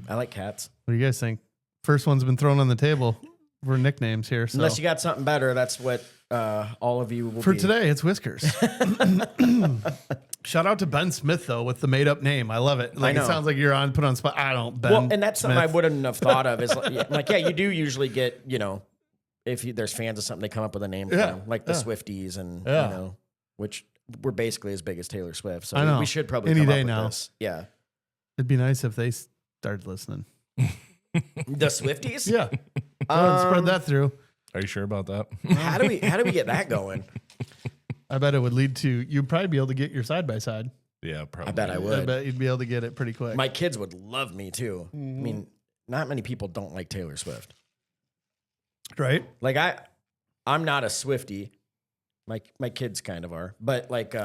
I like cats. What do you guys think? First one's been thrown on the table. We're nicknames here. So. Unless you got something better, that's what all of you will For be. today, it's Whiskers. Shout out to Ben Smith, though, with the made up name. I love it. Like, I know. it sounds like you're put on spot. I don't, Ben. Well, and that's something I Smith. wouldn't have thought of. Is like, yeah, you do usually get, you know, if there's fans of something, they come up with a name for them, like the Swifties and, you know, which we're basically as big as Taylor Swift. So I know. we should probably Any come day up with now. this. Yeah. It'd be nice if they started listening. The Swifties? Yeah. Go ahead and spread that through. Are you sure about that? How do we get that going? I bet it would lead to, you'd probably be able to get your side by side. Yeah, probably. I bet I I would. bet you'd be able to get it pretty quick. My kids would love me too. I mean, not many people don't like Taylor Swift. Right? Like I'm not a Swiftie. My kids kind of are, but like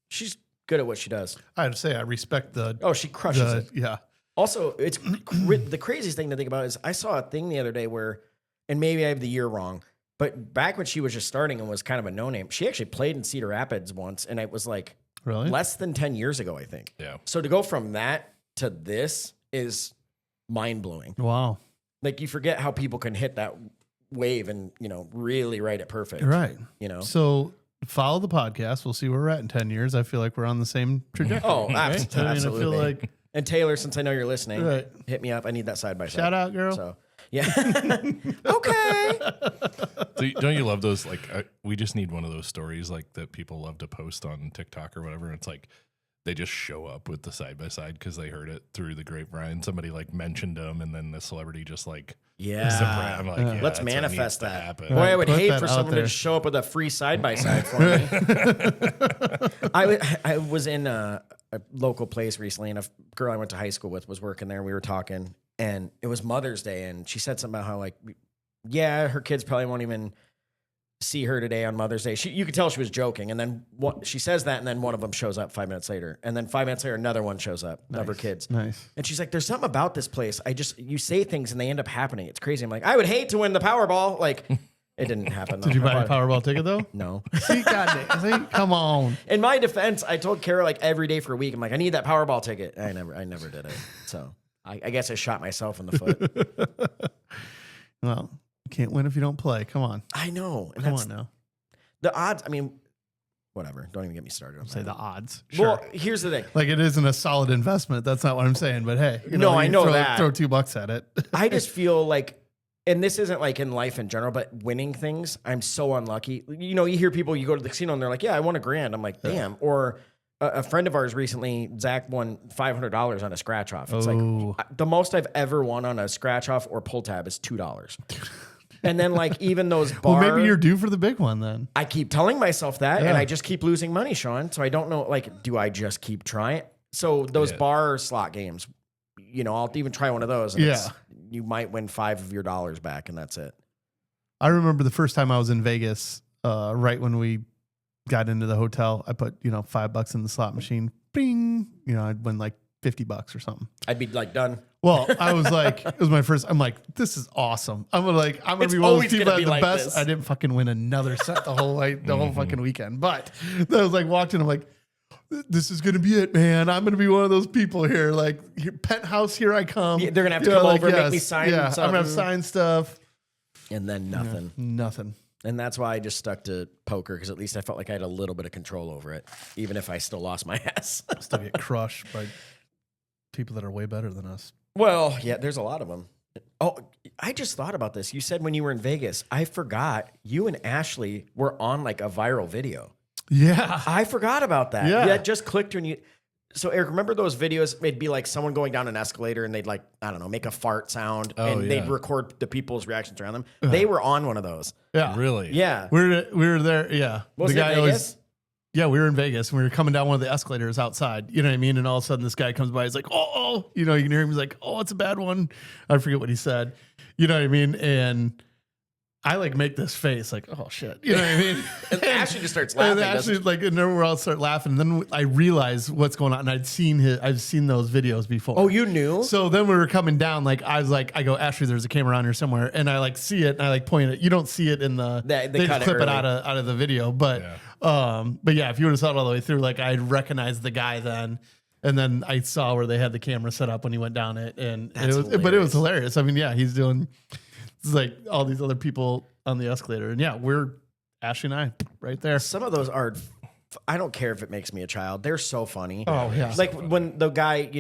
she's good at what she does. I'd say I respect the. Oh, she crushes it. Yeah. Also, it's the craziest thing to think about is I saw a thing the other day where, and maybe I have the year wrong, but back when she was just starting and was kind of a no-name, she actually played in Cedar Rapids once, and it was like Really? less than 10 years ago, I think. Yeah. So to go from that to this is mind-blowing. Wow. Like you forget how people can hit that wave and, you know, really write it perfect. Right. You know? So follow the podcast. We'll see where we're at in 10 years. I feel like we're on the same trajectory. Oh, right? absolutely. I feel like. And Taylor, since I know you're listening, Right. hit me up. I need that side by side. Shout out, girl. So, yeah. Okay. Don't you love those? Like, we just need one of those stories like that people love to post on TikTok or whatever. It's like they just show up with the side by side because they heard it through the grapevine. Somebody like mentioned them, and then the celebrity just like Yeah. I'm like, yeah, Let's that's what manifest needs to that. happen. Boy, I would Put hate that for out someone there. to show up with a free side by side for me. I was in a local place recently, and a girl I went to high school with was working there. And we were talking, and it was Mother's Day, and she said something about how like, yeah, her kids probably won't even see her today on Mother's Day. You could tell she was joking. And then she says that, and then one of them shows up 5 minutes later. And then 5 minutes later, another one shows up of her kids. Nice. And she's like, there's something about this place. You say things and they end up happening. It's crazy. I'm like, I would hate to win the Powerball. Like, it didn't happen. Did you buy a Powerball ticket though? No. See, goddamn, come on. In my defense, I told Kara like every day for a week, I'm like, I need that Powerball ticket. I never did it. So I guess I shot myself in the foot. Well, you can't win if you don't play. Come on. I know. And Come on now. The odds, I mean, whatever. Don't even get me started on Say that. the odds. Sure. Well, here's the thing. Like it isn't a solid investment. That's not what I'm saying. But hey, No, I know that. Throw $2 at it. I just feel like, and this isn't like in life in general, but winning things, I'm so unlucky. You know, you hear people, you go to the casino and they're like, yeah, I won $1,000. I'm like, damn. Or a friend of ours recently, Zach, won $500 on a scratch off. It's like the most I've ever won on a scratch off or pull tab is $2. And then like even those bar. Well, maybe you're due for the big one then. I keep telling myself that, and I just keep losing money, Sean. So I don't know, like, do I just keep trying? So those bar slot games, you know, I'll even try one of those. And you might win $5 of your dollars back, and that's it. I remember the first time I was in Vegas, right when we got into the hotel, I put, $5 in the slot machine. Bing! I'd win like $50 or something. I'd be like done. Well, I was like, it was my first. I'm like, this is awesome. I'm gonna be one of those people that the like best. This. I didn't fucking win another set the whole whole fucking weekend. But I was like, walked in. I'm like, this is gonna be it, man. I'm gonna be one of those people here. Like, penthouse, here I come. Yeah, they're gonna have to come over and make me sign. Yeah, I'm gonna have sign stuff. And then nothing. Nothing. And that's why I just stuck to poker, because at least I felt like I had a little bit of control over it, even if I still lost my ass. Still get crushed by people that are way better than us. Well, yeah, there's a lot of them. Oh, I just thought about this. You said when you were in Vegas, I forgot you and Ashley were on like a viral video. Yeah. I forgot about that. Yeah. It just clicked when you. So, Eric, remember those videos? It'd be like someone going down an escalator and they'd like, I don't know, make a fart sound and they'd record the people's reactions around them. They were on one of those. Yeah. Really? Yeah. We were there. Yeah. Was it Vegas? Yeah, we were in Vegas and we were coming down one of the escalators outside. You know what I mean? And all of a sudden this guy comes by. He's like, oh, you can hear him. He's like, oh, it's a bad one. I forget what he said. You know what I mean? And I like make this face like, oh shit. You know what I mean? And Ashley just starts laughing. And Ashley and everyone else start laughing. And then I realized what's going on. And I've seen those videos before. Oh, you knew? So then we were coming down. Like I go, Ashley, there's a camera on here somewhere. And I like see it and I like point it. You don't see it in the they just clip it out of the video. But yeah, if you would have saw it all the way through, like I'd recognize the guy then. And then I saw where they had the camera set up when he went down it. And it was hilarious. I mean, yeah, he's doing it's like all these other people on the escalator. And yeah, we're Ashley and I right there. Some of those are, I don't care if it makes me a child. They're so funny. Oh, yeah. Like when the guy,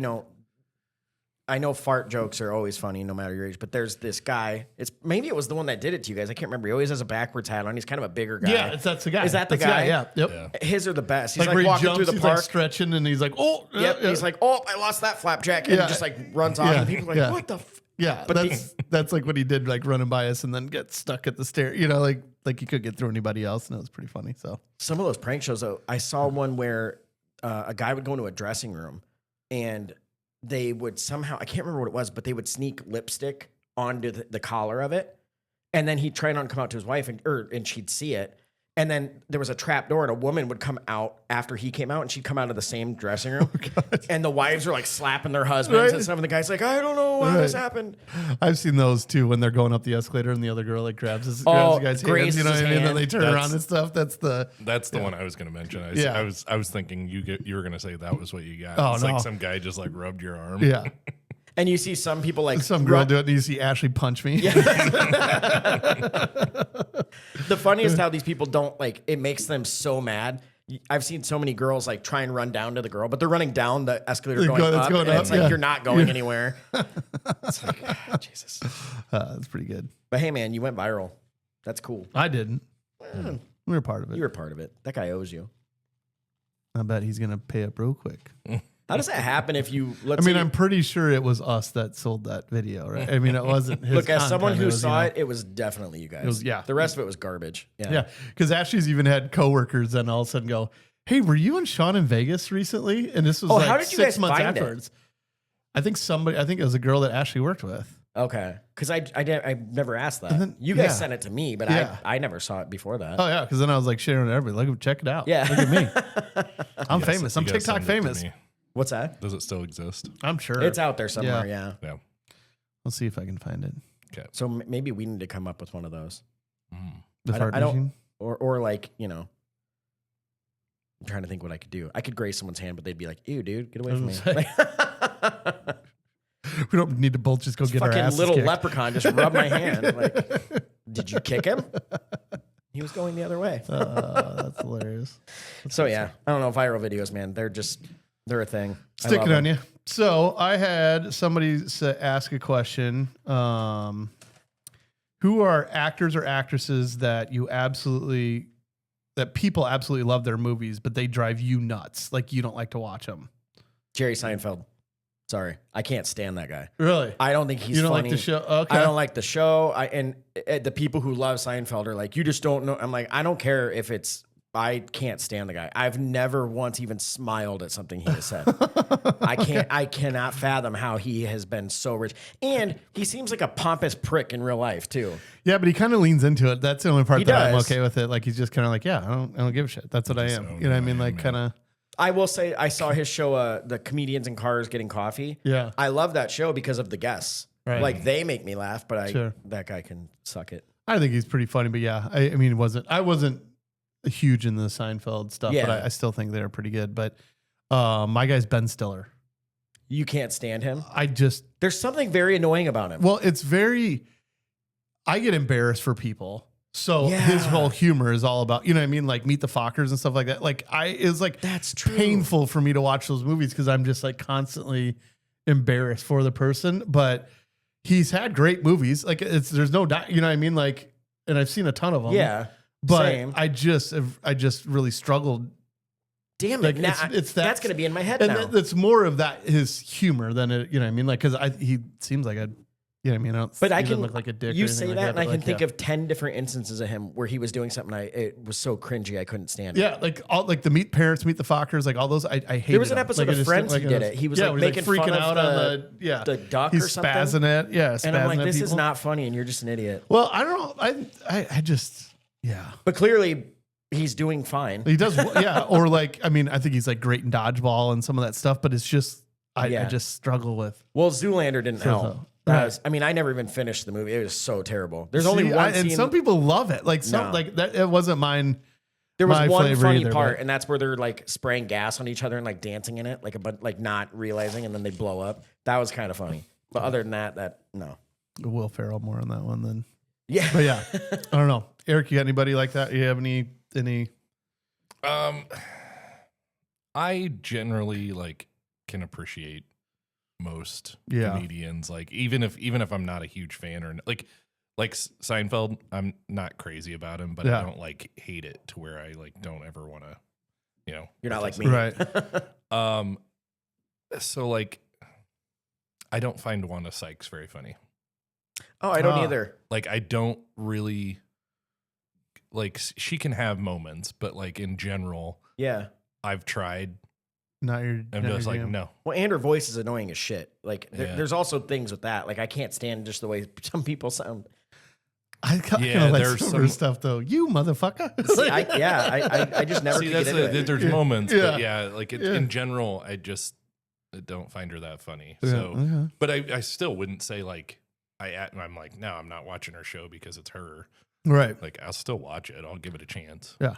I know fart jokes are always funny no matter your age, but there's this guy. Maybe it was the one that did it to you guys. I can't remember. He always has a backwards hat on. He's kind of a bigger guy. Yeah, that's the guy. Is that the that's guy? Yeah. Yep. Yeah. His are the best. He's like where he walking jumps, through the he's park. like stretching and he's like, oh. Yep. He's like, oh, I lost that flapjack. And just like runs off. And people are like, what the Yeah, but that's like what he did, like running by us and then get stuck at the stair. Like he could get through anybody else, and it was pretty funny. So some of those prank shows, though, I saw one where a guy would go into a dressing room, and they would somehow, I can't remember what it was, but they would sneak lipstick onto the collar of it, and then he'd try not to come out to his wife, and she'd see it. And then there was a trap door, and a woman would come out after he came out, and she'd come out of the same dressing room. Oh, and the wives are like slapping their husbands and stuff. And the guy's like, I don't know why this happened. I've seen those too when they're going up the escalator and the other girl like grabs the guy's hands, you know what I mean? And then they turn around and stuff. That's the one I was going to mention. I was thinking you were going to say that was what you got. Oh, it's no. like some guy just like rubbed your arm. Yeah. And you see some people like some girl do it, and you see Ashley punch me. Yeah. The funniest how these people don't like it makes them so mad. I've seen so many girls like try and run down to the girl, but they're running down the escalator going up. And it's like you're not going anywhere. It's like Jesus. That's pretty good. But hey, man, you went viral. That's cool. I didn't. We were part of it. You were part of it. That guy owes you. I bet he's gonna pay up real quick. How does that happen if you, I'm pretty sure it was us that sold that video, right? I mean, it wasn't his Look, as content, someone who saw it, it was definitely you guys. Yeah. The rest of it was garbage. Yeah. Because Ashley's even had coworkers then all of a sudden go, hey, were you and Sean in Vegas recently? And this was how did you 6 guys months find afterwards. I think it was a girl that Ashley worked with. Okay, because I never asked that. then- You guys yeah. sent it to me, but Yeah. I never saw it before that. Oh yeah, because then I was like sharing it everybody. Look, check it out. Yeah. Look at me. I'm Yes, famous. I'm you gotta TikTok send it to famous. me. What's that? Does it still exist? I'm sure. It's out there somewhere. Yeah. Yeah. We'll see if I can find it. Okay. So maybe we need to come up with one of those, The I fart don't- machine. or like I'm trying to think what I could do. I could graze someone's hand, but they'd be like, "Ew, dude, get away from me!" Like, We don't need to both just go get our fucking asses little kicked. leprechaun just rubbed my hand. Like, did you kick him? He was going the other way. That's hilarious. So yeah, I don't know, viral videos, man. They're a thing. I Sticking love on them. you. So I had somebody ask a question. Who are actors or actresses that people absolutely love their movies, but they drive you nuts? Like you don't like to watch them. Jerry Seinfeld. Sorry, I can't stand that guy. Really? I don't think he's You don't funny. like the show? Okay. I don't like the show. And the people who love Seinfeld are like, you just don't know. I'm like, I don't care if it's. I can't stand the guy. I've never once even smiled at something he has said. I cannot fathom how he has been so rich. And he seems like a pompous prick in real life too. Yeah, but he kind of leans into it. That's the only part He that I'm does. okay with it. Like he's just kind of like, yeah, I don't give a shit. That's what I am. You know what I mean? Like kind of. I will say I saw his show, the Comedians in Cars Getting Coffee. Yeah. I love that show because of the guests. Right. Like they make me laugh, but Sure. that guy can suck it. I think he's pretty funny, but yeah, I mean, I wasn't huge in the Seinfeld stuff, Yeah. but I still think they're pretty good. But my guy's Ben Stiller. You can't stand him. There's something very annoying about him. well, I get embarrassed for people. So Yeah. his whole humor is all about, you know what I mean? Like Meet the Fockers and stuff like that. Like it's like That's true. painful for me to watch those movies because I'm just like constantly embarrassed for the person. But he's had great movies. Like there's no doubt, you know what I mean? Like, and I've seen a ton of them. Yeah. But same. I just really struggled. Damn Like it. Now, it's that's going to be in my head and now. that's more of that his humor than it, you know what I mean? Like, cause he seems like a, you know what I mean? But He doesn't look like a dick. You or say anything that, like and I but can like, think yeah. of 10 different instances of him where he was doing something. It was so cringy, I couldn't stand it. Yeah, like all like the Meet Parents, Meet the Fockers, like all those. I hate. There was an episode of Friends he did it. He was like where making freaking fun of out on the the duck he's or something. spazzing it. Yeah, spazzing And I'm like, at this is people. not funny, and you're just an idiot. Well, I don't know. I just yeah. But clearly, he's doing fine. He does yeah. Or like I mean, I think he's like great in dodgeball and some of that stuff. But it's just I Yeah. just struggle with. Well, Zoolander didn't help. so. That I mean, I never even finished the movie. It was so terrible. There's only one and scene. some people love it. Like some No. like that. It wasn't mine. There was my one flavor funny either, part, but- and that's where they're like spraying gas on each other and like dancing in it, like not realizing, and then they blow up. That was kind of funny. But other than that no. Will Ferrell more on that one than. Yeah. But yeah, I don't know. Eric, you got anybody like that? You have any? I generally like can appreciate most Yeah. comedians. Like even if I'm not a huge fan or like Seinfeld, I'm not crazy about him, but Yeah. I don't like hate it to where I like don't ever want to, you know. You're not like me. Right. So like, I don't find Wanda Sykes very funny. Oh, I don't either. Like I don't really like. She can have moments, but like in general, Yeah. I've tried. Not your. I'm not just your like jam. no. Well, and her voice is annoying as shit. Like, Yeah. there's also things with that. Like, I can't stand just the way some people sound. I kind Yeah, of like there's some of her some- stuff though. You motherfucker. See, I just never See, could that's get into it. there's moments, Yeah. but yeah, like Yeah. in general, I don't find her that funny. Yeah, So, okay. but I still wouldn't say like I'm like no, I'm not watching her show because it's her. Right. Like I'll still watch it. I'll give it a chance. Yeah.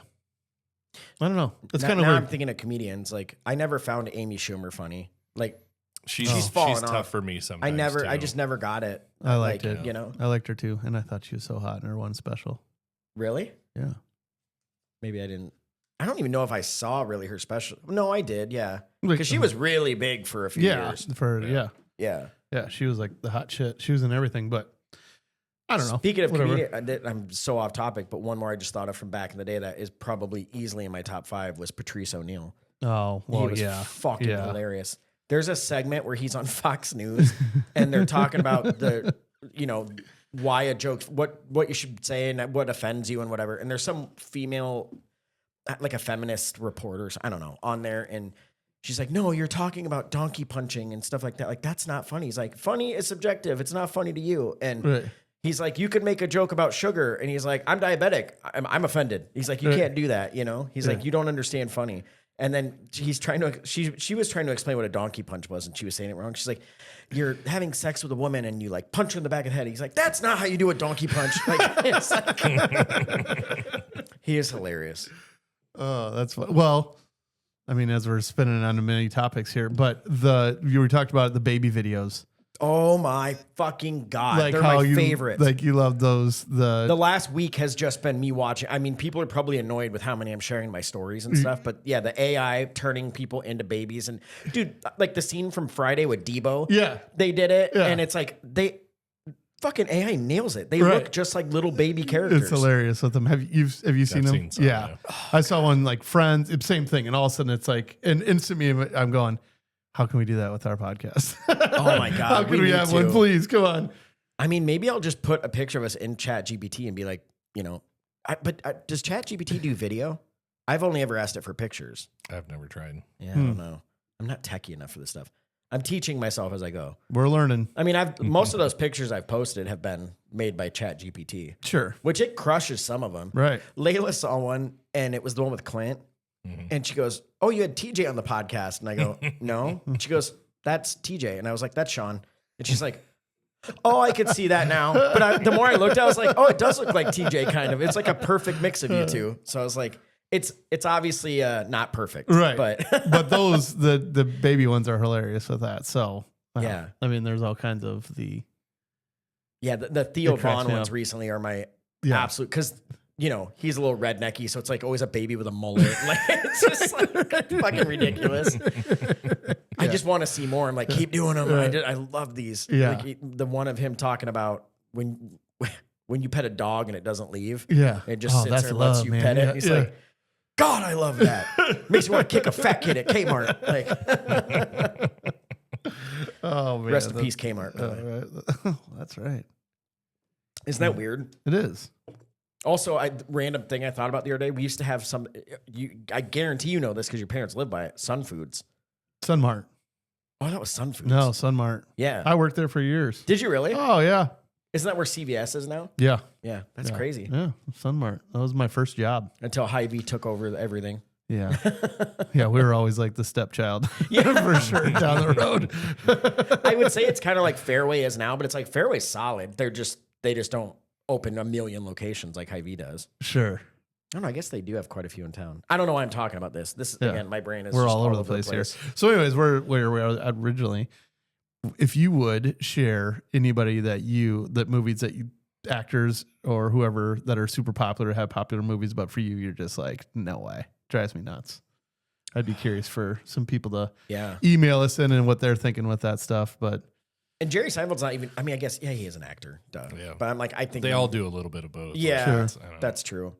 I don't know. It's Now- kind of now weird. I'm thinking of comedians. Like, I never found Amy Schumer funny. Like, She's fallen tough off. for me sometimes. I too. just never got it. I liked Like, it. You know, I liked her too, and I thought she was so hot in her one special. really? Yeah. Maybe I didn't. I don't even know if I saw really her special. No, I did. Yeah, Like, because she was really big for a few Yeah. years. For yeah. Yeah. She was like the hot shit. She was in everything, but I don't know. Speaking of Whatever. comedian, I'm so off topic, but one more I just thought of from back in the day that is probably easily in my top 5 was Patrice O'Neal. Oh well, He was yeah. fucking Yeah. hilarious. There's a segment where he's on Fox News and they're talking about why a joke, what you should say and what offends you and whatever. And there's some female, like a feminist reporter, I don't know, on there, and she's like, no, you're talking about donkey punching and stuff like that. Like, that's not funny. He's like, funny is subjective. It's not funny to you. And he's like, you could make a joke about sugar. And he's like, I'm diabetic. I'm offended. He's like, you can't do that. You know, he's like, you don't understand funny. And then he's trying to, she was trying to explain what a donkey punch was, and she was saying it wrong. She's like, you're having sex with a woman and you like punch her in the back of the head. He's like, that's not how you do a donkey punch. He is hilarious. Oh, that's fun. Well, I mean, as we're spinning on many topics here, but you were talking about the baby videos. Oh my fucking God. Like they're how my favorite. Like you love those. The last week has just been me watching. I mean, people are probably annoyed with how many I'm sharing my stories and stuff, but yeah, the AI turning people into babies. And dude, like the scene from Friday with Debo. Yeah. They did it. Yeah. And it's like, fucking AI nails it. They look just like little baby characters. It's hilarious with them. Have you seen them? Some, yeah. I saw one like Friends. It's same thing. And all of a sudden it's like, and instantly I'm going, how can we do that with our podcast? Oh my God. How can we have one? Please, come on. I mean, maybe I'll just put a picture of us in Chat GPT and be like, you know, does Chat GPT do video? I've only ever asked it for pictures. I've never tried. Yeah, I don't know. I'm not techie enough for this stuff. I'm teaching myself as I go. We're learning. I mean, most of those pictures I've posted have been made by Chat GPT. Sure. Which it crushes some of them. Right. Layla saw one, and it was the one with Clint. And she goes, oh, you had TJ on the podcast. And I go, no. And she goes, that's TJ. And I was like, that's Sean. And she's like, oh, I could see that now. But the more I looked, I was like, oh, it does look like TJ kind of. It's like a perfect mix of you two. So I was like, it's obviously not perfect. Right. But but those, the baby ones are hilarious with that. So, yeah. I mean, there's all kinds of the. Yeah, the Theo Vaughn ones recently are my absolute, because you know, he's a little rednecky, so it's like always a baby with a mullet. Like, it's just like fucking ridiculous. I just want to see more. I'm like, keep doing them. I love these. Yeah. Like, the one of him talking about when you pet a dog and it doesn't leave. Yeah. It just sits there and lets you pet it. And he's like, God, I love that. Makes me want to kick a fat kid at Kmart. Like, oh man. Rest in peace, Kmart. Right. That's right. Isn't that weird? It is. Also, random thing I thought about the other day. We used to have some. I guarantee you know this because your parents live by it. Sun Foods. Sunmart. Oh, that was Sun Foods. No, Sunmart. Yeah, I worked there for years. Did you really? Oh yeah. Isn't that where CVS is now? Yeah. Yeah, that's crazy. Yeah, Sunmart. That was my first job Until Hy-Vee took over everything. Yeah. Yeah, we were always like the stepchild. Yeah, for sure, down the road. I would say it's kind of like Fairway is now, but it's like Fairway's solid. They just don't open a million locations like Hy-Vee does. Sure. I don't know. I guess they do have quite a few in town. I don't know why I'm talking about this. This again, my brain is. We're just all over the place here. So, anyways, where we were originally. If you would share anybody that movies that you actors or whoever that are super popular, have popular movies, but for you, you're just like, no way, drives me nuts. I'd be curious for some people to email us in and what they're thinking with that stuff, but. And Jerry Seinfeld's not even. I mean, I guess he is an actor, duh. Yeah. But I'm like, I think they all do a little bit of both. Yeah, that's true.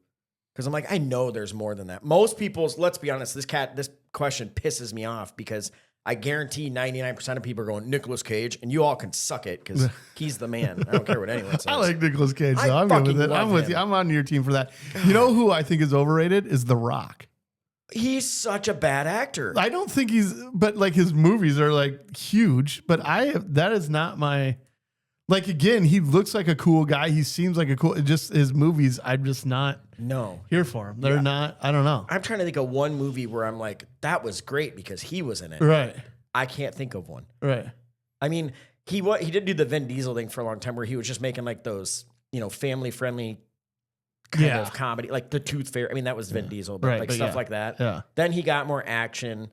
Because I'm like, I know there's more than that. Most people's. Let's be honest. This question pisses me off because I guarantee 99% of people are going Nicolas Cage, and you all can suck it because he's the man. I don't care what anyone says. I like Nicolas Cage, though. I'm good with it. I'm with you. I'm on your team for that. You know who I think is overrated is The Rock. He's such a bad actor. I don't think but like his movies are like huge, but that is not my, like, again, he looks like a cool guy. He seems like just his movies, I'm just not here for him. They're not, I don't know. I'm trying to think of one movie where I'm like, that was great because he was in it. Right. I can't think of one. Right. I mean, he did do the Vin Diesel thing for a long time where he was just making like those, family friendly kind of comedy, like The Tooth Fairy. I mean, that was Vin Diesel, but stuff like that. Yeah. Then he got more action,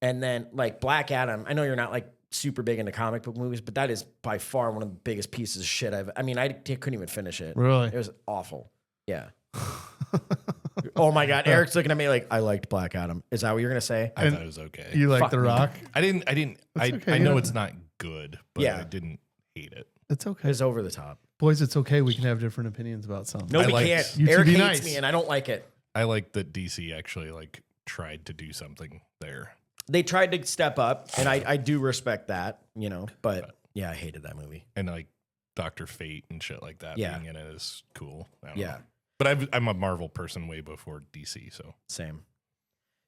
and then like Black Adam. I know you're not like super big into comic book movies, but that is by far one of the biggest pieces of shit I couldn't even finish it. Really? It was awful. Yeah. Oh my God. Eric's looking at me like, I liked Black Adam. Is that what you're going to say? I thought it was okay. You like The Rock? I know it's not good, but I didn't hate it. It's okay. It's over the top. Boys, it's okay. We can have different opinions about something. No, we can't. Eric hates me, and I don't like it. I like that DC actually like tried to do something there. They tried to step up, and I do respect that, but yeah, I hated that movie. And like Dr. Fate and shit like that being in it is cool. I don't know. But I'm a Marvel person way before DC, so. Same.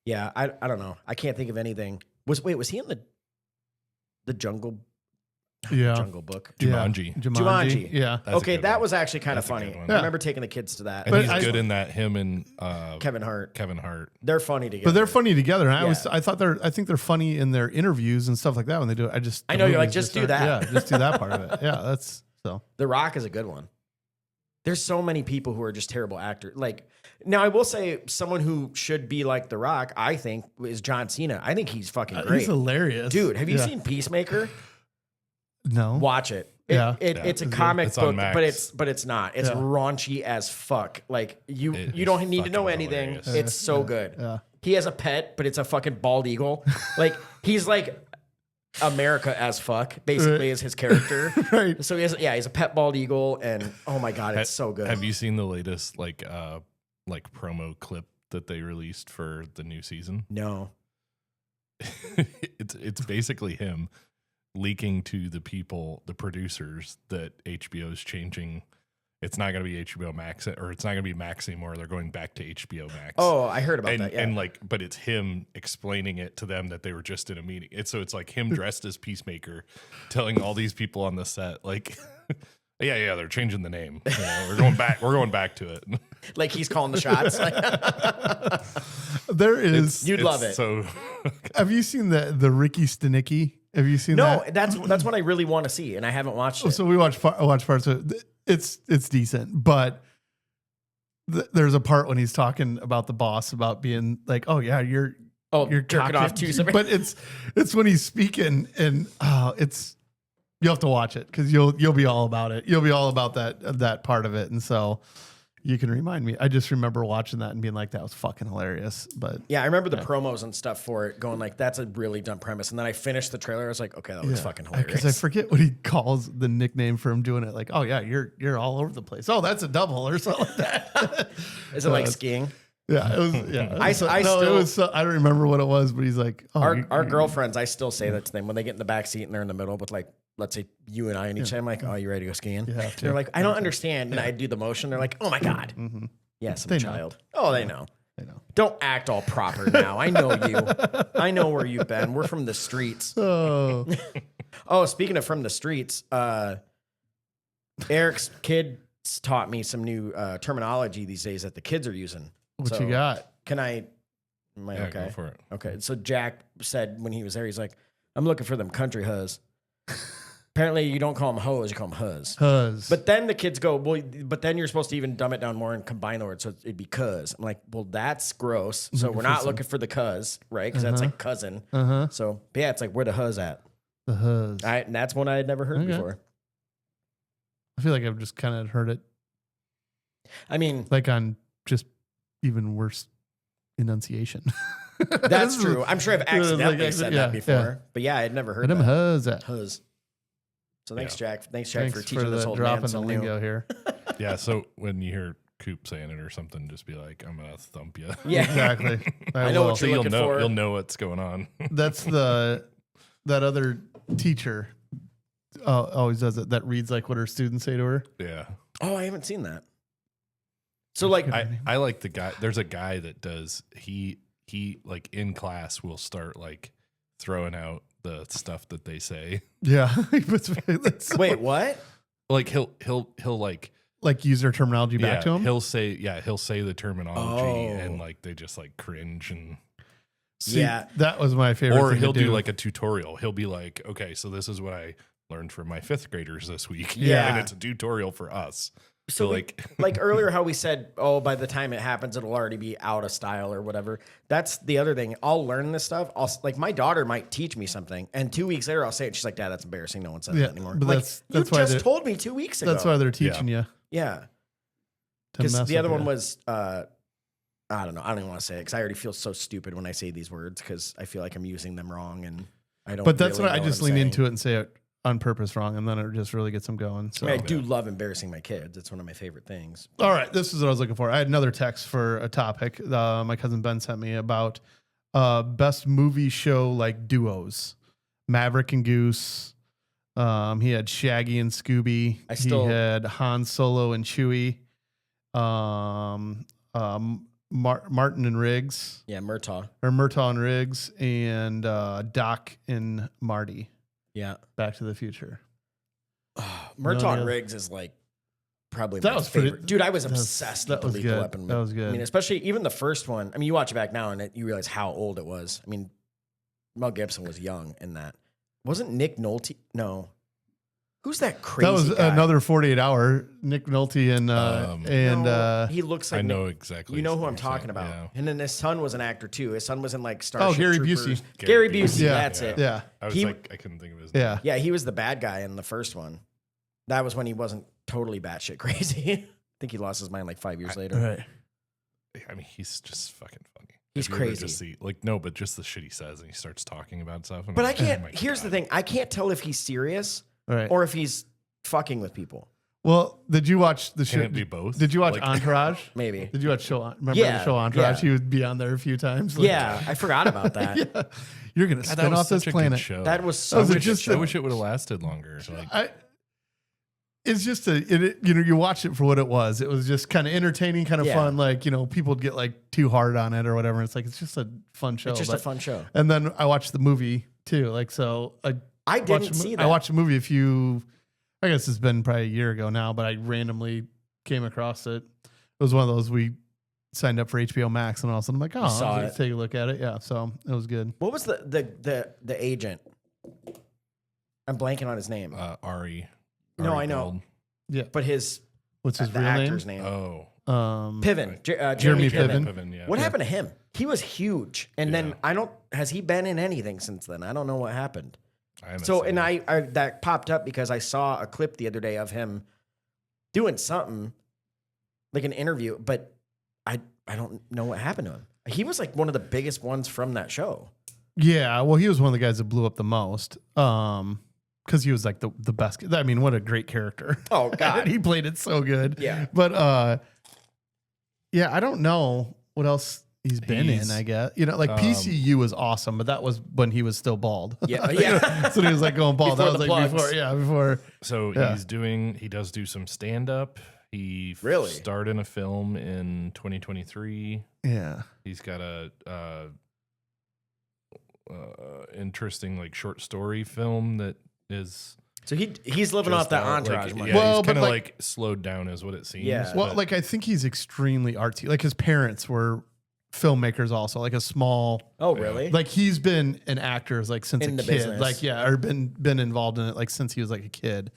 Yeah, I don't know. I can't think of anything. Was he in the Jungle Yeah. Jungle Book? Jumanji. Jumanji. Yeah. That's a Okay, good that one. was actually kind of That's a funny. good one. I remember taking the kids to that. And But he's I- good in that. Him and Kevin Hart. Kevin Hart. They're funny together. But they're funny together. And Yeah. I think they're funny in their interviews and stuff like that when they do it. I know, you're like, movies just do aren't- that. Yeah, just do that part of it. Yeah, that's so. The Rock is a good one. There's so many people who are just terrible actors. Like, now I will say someone who should be like The Rock, I think, is John Cena. I think he's fucking great. He's hilarious. Dude, have you Yeah. seen Peacemaker? No. Watch it. Yeah. It's a Is it- comic It's on book, Max. but it's not. It's Yeah. raunchy as fuck. Like you It you is don't need to know fucking anything. hilarious. It's so good. Yeah. He has a pet, but it's a fucking bald eagle. Like he's like America as fuck, basically, Right. is his character. Right. So he's a pet bald eagle, and oh my god, it's so good. Have you seen the latest like promo clip that they released for the new season? No. It's basically him leaking to the producers, that HBO is changing. It's not going to be HBO Max, or it's not going to be Max anymore. They're going back to HBO Max. Oh, I heard about and, that. Yeah. and like, but it's him explaining it to them that they were just in a meeting. It's like him dressed as Peacemaker, telling all these people on the set, like, yeah, they're changing the name. You know, we're going back to it. Like he's calling the shots. There is. You'd love it. So Have you seen the Ricky Stenicki? Have you seen No, that? that's what I really want to see, and I haven't watched it. So we watched parts of it. It's decent, but there's a part when he's talking about the boss about being like, oh yeah, you're jerking cocky. off too. But it's when he's speaking, and you'll have to watch it because you'll be all about it. You'll be all about that part of it, and so you can remind me. I just remember watching that and being like, that was fucking hilarious. But Yeah, I remember the promos and stuff for it, going like, "That's a really dumb premise." And then I finished the trailer. I was like, "Okay, that looks fucking hilarious." because I forget what he calls the nickname for him doing it. Like, oh yeah, you're all over the place. Oh, that's a double or something like that. Is it like skiing? Yeah, it was. Yeah, it was. I don't remember what it was, but he's like, oh, Our girlfriends, I still say that to them when they get in the back seat and they're in the middle with like, let's say you and I and each side. I'm like, "Oh, you ready to go skiing?" You have to. They're like, "I don't understand," and I do the motion. They're like, "Oh my god." Mm-hmm. Yes, I'm They a know. child. Oh, they know. I know. Don't act all proper now. I know you. I know where you've been. We're from the streets. Oh, Oh, speaking of from the streets, Eric's kids taught me some new terminology these days that the kids are using. what So, you got? Can I? Am I yeah, okay? go for it. Okay. So Jack said when he was there, he's like, "I'm looking for them country huz." Apparently, you don't call them hoes, you call them huz. Cuz. But then the kids go, "Well, but then you're supposed to even dumb it down more and combine the words, so it'd be cuz." I'm like, "Well, that's gross. So we're not looking for the cuz, right? Because that's like cousin." So but yeah, it's like where the huz at? the huz. And that's one I had never heard Okay. before. I feel like I've just kind of heard it I mean, like on just even worse enunciation. that's true. I'm sure I've accidentally like, said yeah, that before, yeah. but yeah, I'd never heard But them that. huz at. Huz. So thanks, Yeah. Jack. Thanks, Jack, Thanks for teaching for this the old dropping man the some lingo new. here. Yeah, so when you hear Coop saying it or something, just be like, "I'm gonna thump you." Yeah, Exactly. I know will. what So you're you'll looking know for. you'll know what's going on. That's that other teacher always does it. That reads like what her students say to her. Yeah, Oh, I haven't seen that. So like, I like the guy. There's a guy that does. He like in class will start like throwing out the stuff that they say. Yeah. That's wait, what? Like he'll like like use their terminology back yeah, to him. he'll say the terminology Oh. and like they just like cringe and See, Yeah. that was my favorite. or thing he'll to do like a tutorial. He'll be like, "Okay, so this is what I learned from my 5th graders this week." Yeah. and it's a tutorial for us. So So like, like like earlier, how we said, "Oh, by the time it happens, it'll already be out of style or whatever." That's the other thing. I'll learn this stuff. Like my daughter might teach me something, and 2 weeks later, I'll say it. She's like, "Dad, that's embarrassing. No one says Yeah, that anymore." but I'm like, that's you why just they're- told me 2 weeks ago. That's why they're teaching you. Yeah, to because mess the other with one you. was. I don't know. I don't even want to say it because I already feel so stupid when I say these words because I feel like I'm using them wrong and I don't. But that's really why I know just what I'm lean saying. into it and say it on purpose wrong, and then it just really gets them going. So I mean, I do love embarrassing my kids. It's one of my favorite things. all right, this is what I was looking for. I had another text for a topic. My cousin Ben sent me about best movie show like duos, Maverick and Goose. He had Shaggy and Scooby. He had Han Solo and Chewie. Martin and Riggs. Yeah, Murtaugh. Or Murtaugh and Riggs and Doc and Marty. Yeah. Back to the Future. Murtaugh and Riggs is like probably my favorite. Dude, I was obsessed with the Lethal Weapon. That was good. I mean, especially even the first one. I mean, you watch it back now and you realize how old it was. I mean, Mel Gibson was young in that. Wasn't Nick Nolte? No. Who's that crazy That was guy? another 48-hour. Nick Nolte and no, he looks like I know exactly. You know who I'm talking about. Yeah. And then his son was an actor too. His son was in like Starship Gary Troopers. Busey. Gary Busey. That's it. Yeah. I was I couldn't think of his name. Yeah. Yeah, he was the bad guy in the first one. That was when he wasn't totally batshit crazy. I think he lost his mind like 5 years later. Right. I mean, he's just fucking funny. He's If you ever crazy. Just see, but just the shit he says and he starts talking about stuff. But I oh can't. my Here's God. the thing: I can't tell if he's serious Right. or if he's fucking with people. Well, did you watch the Can show? it be both? Did you watch Like- Entourage? Maybe. Did you watch remember Yeah, the show Entourage? yeah. He would be on there a few times. Yeah, I forgot about that. Yeah. You're gonna God, spin that was off this such a good planet. show. That was Oh, so is it good. just I wish it would have lasted longer. Like, It's just you watch it for what it was. It was just kind of entertaining, kind of Yeah. fun. Like, people would get like too hard on it or whatever. It's like, it's just a fun show. It's just a but- fun show. And then I watched the movie too. Like, so I didn't see that. I watched the movie I guess it's been probably a year ago now, but I randomly came across it. It was one of those we signed up for HBO Max and all of a sudden I'm like, saw let's it. take a look at it. Yeah. So it was good. What was the agent? I'm blanking on his name. Ari. No, Ari I know. Gold. Yeah. But his What's his the real actor's name? name. Oh, Piven. Jeremy Piven. Piven. Yeah. What happened to him? He was huge. And then Yeah. has he been in anything since then? I don't know what happened. I haven't So, seen and it. I that popped up because I saw a clip the other day of him doing something like an interview, but I don't know what happened to him. He was like one of the biggest ones from that show. Yeah. Well, he was one of the guys that blew up the most. Because he was like the best. I mean, what a great character. Oh God. He played it so good. Yeah. But yeah, I don't know what else he's been in, I guess. PCU was awesome, but that was when he was still bald. Yeah, yeah. So he was like going bald. Before That was the like plugs. before. So Yeah. he does do some stand up. He Really? starred in a film in 2023. Yeah. He's got a interesting like short story film that is So he's living just off that out, entourage like, money. yeah, Well, he's but, kind of like- like slowed down is what it seems. Yeah. Well, but- like I think he's extremely artsy. Like his parents were filmmakers also, like a small Oh really? like he's been an actor like since In a the kid. business. Like or been involved in it like since he was like a kid.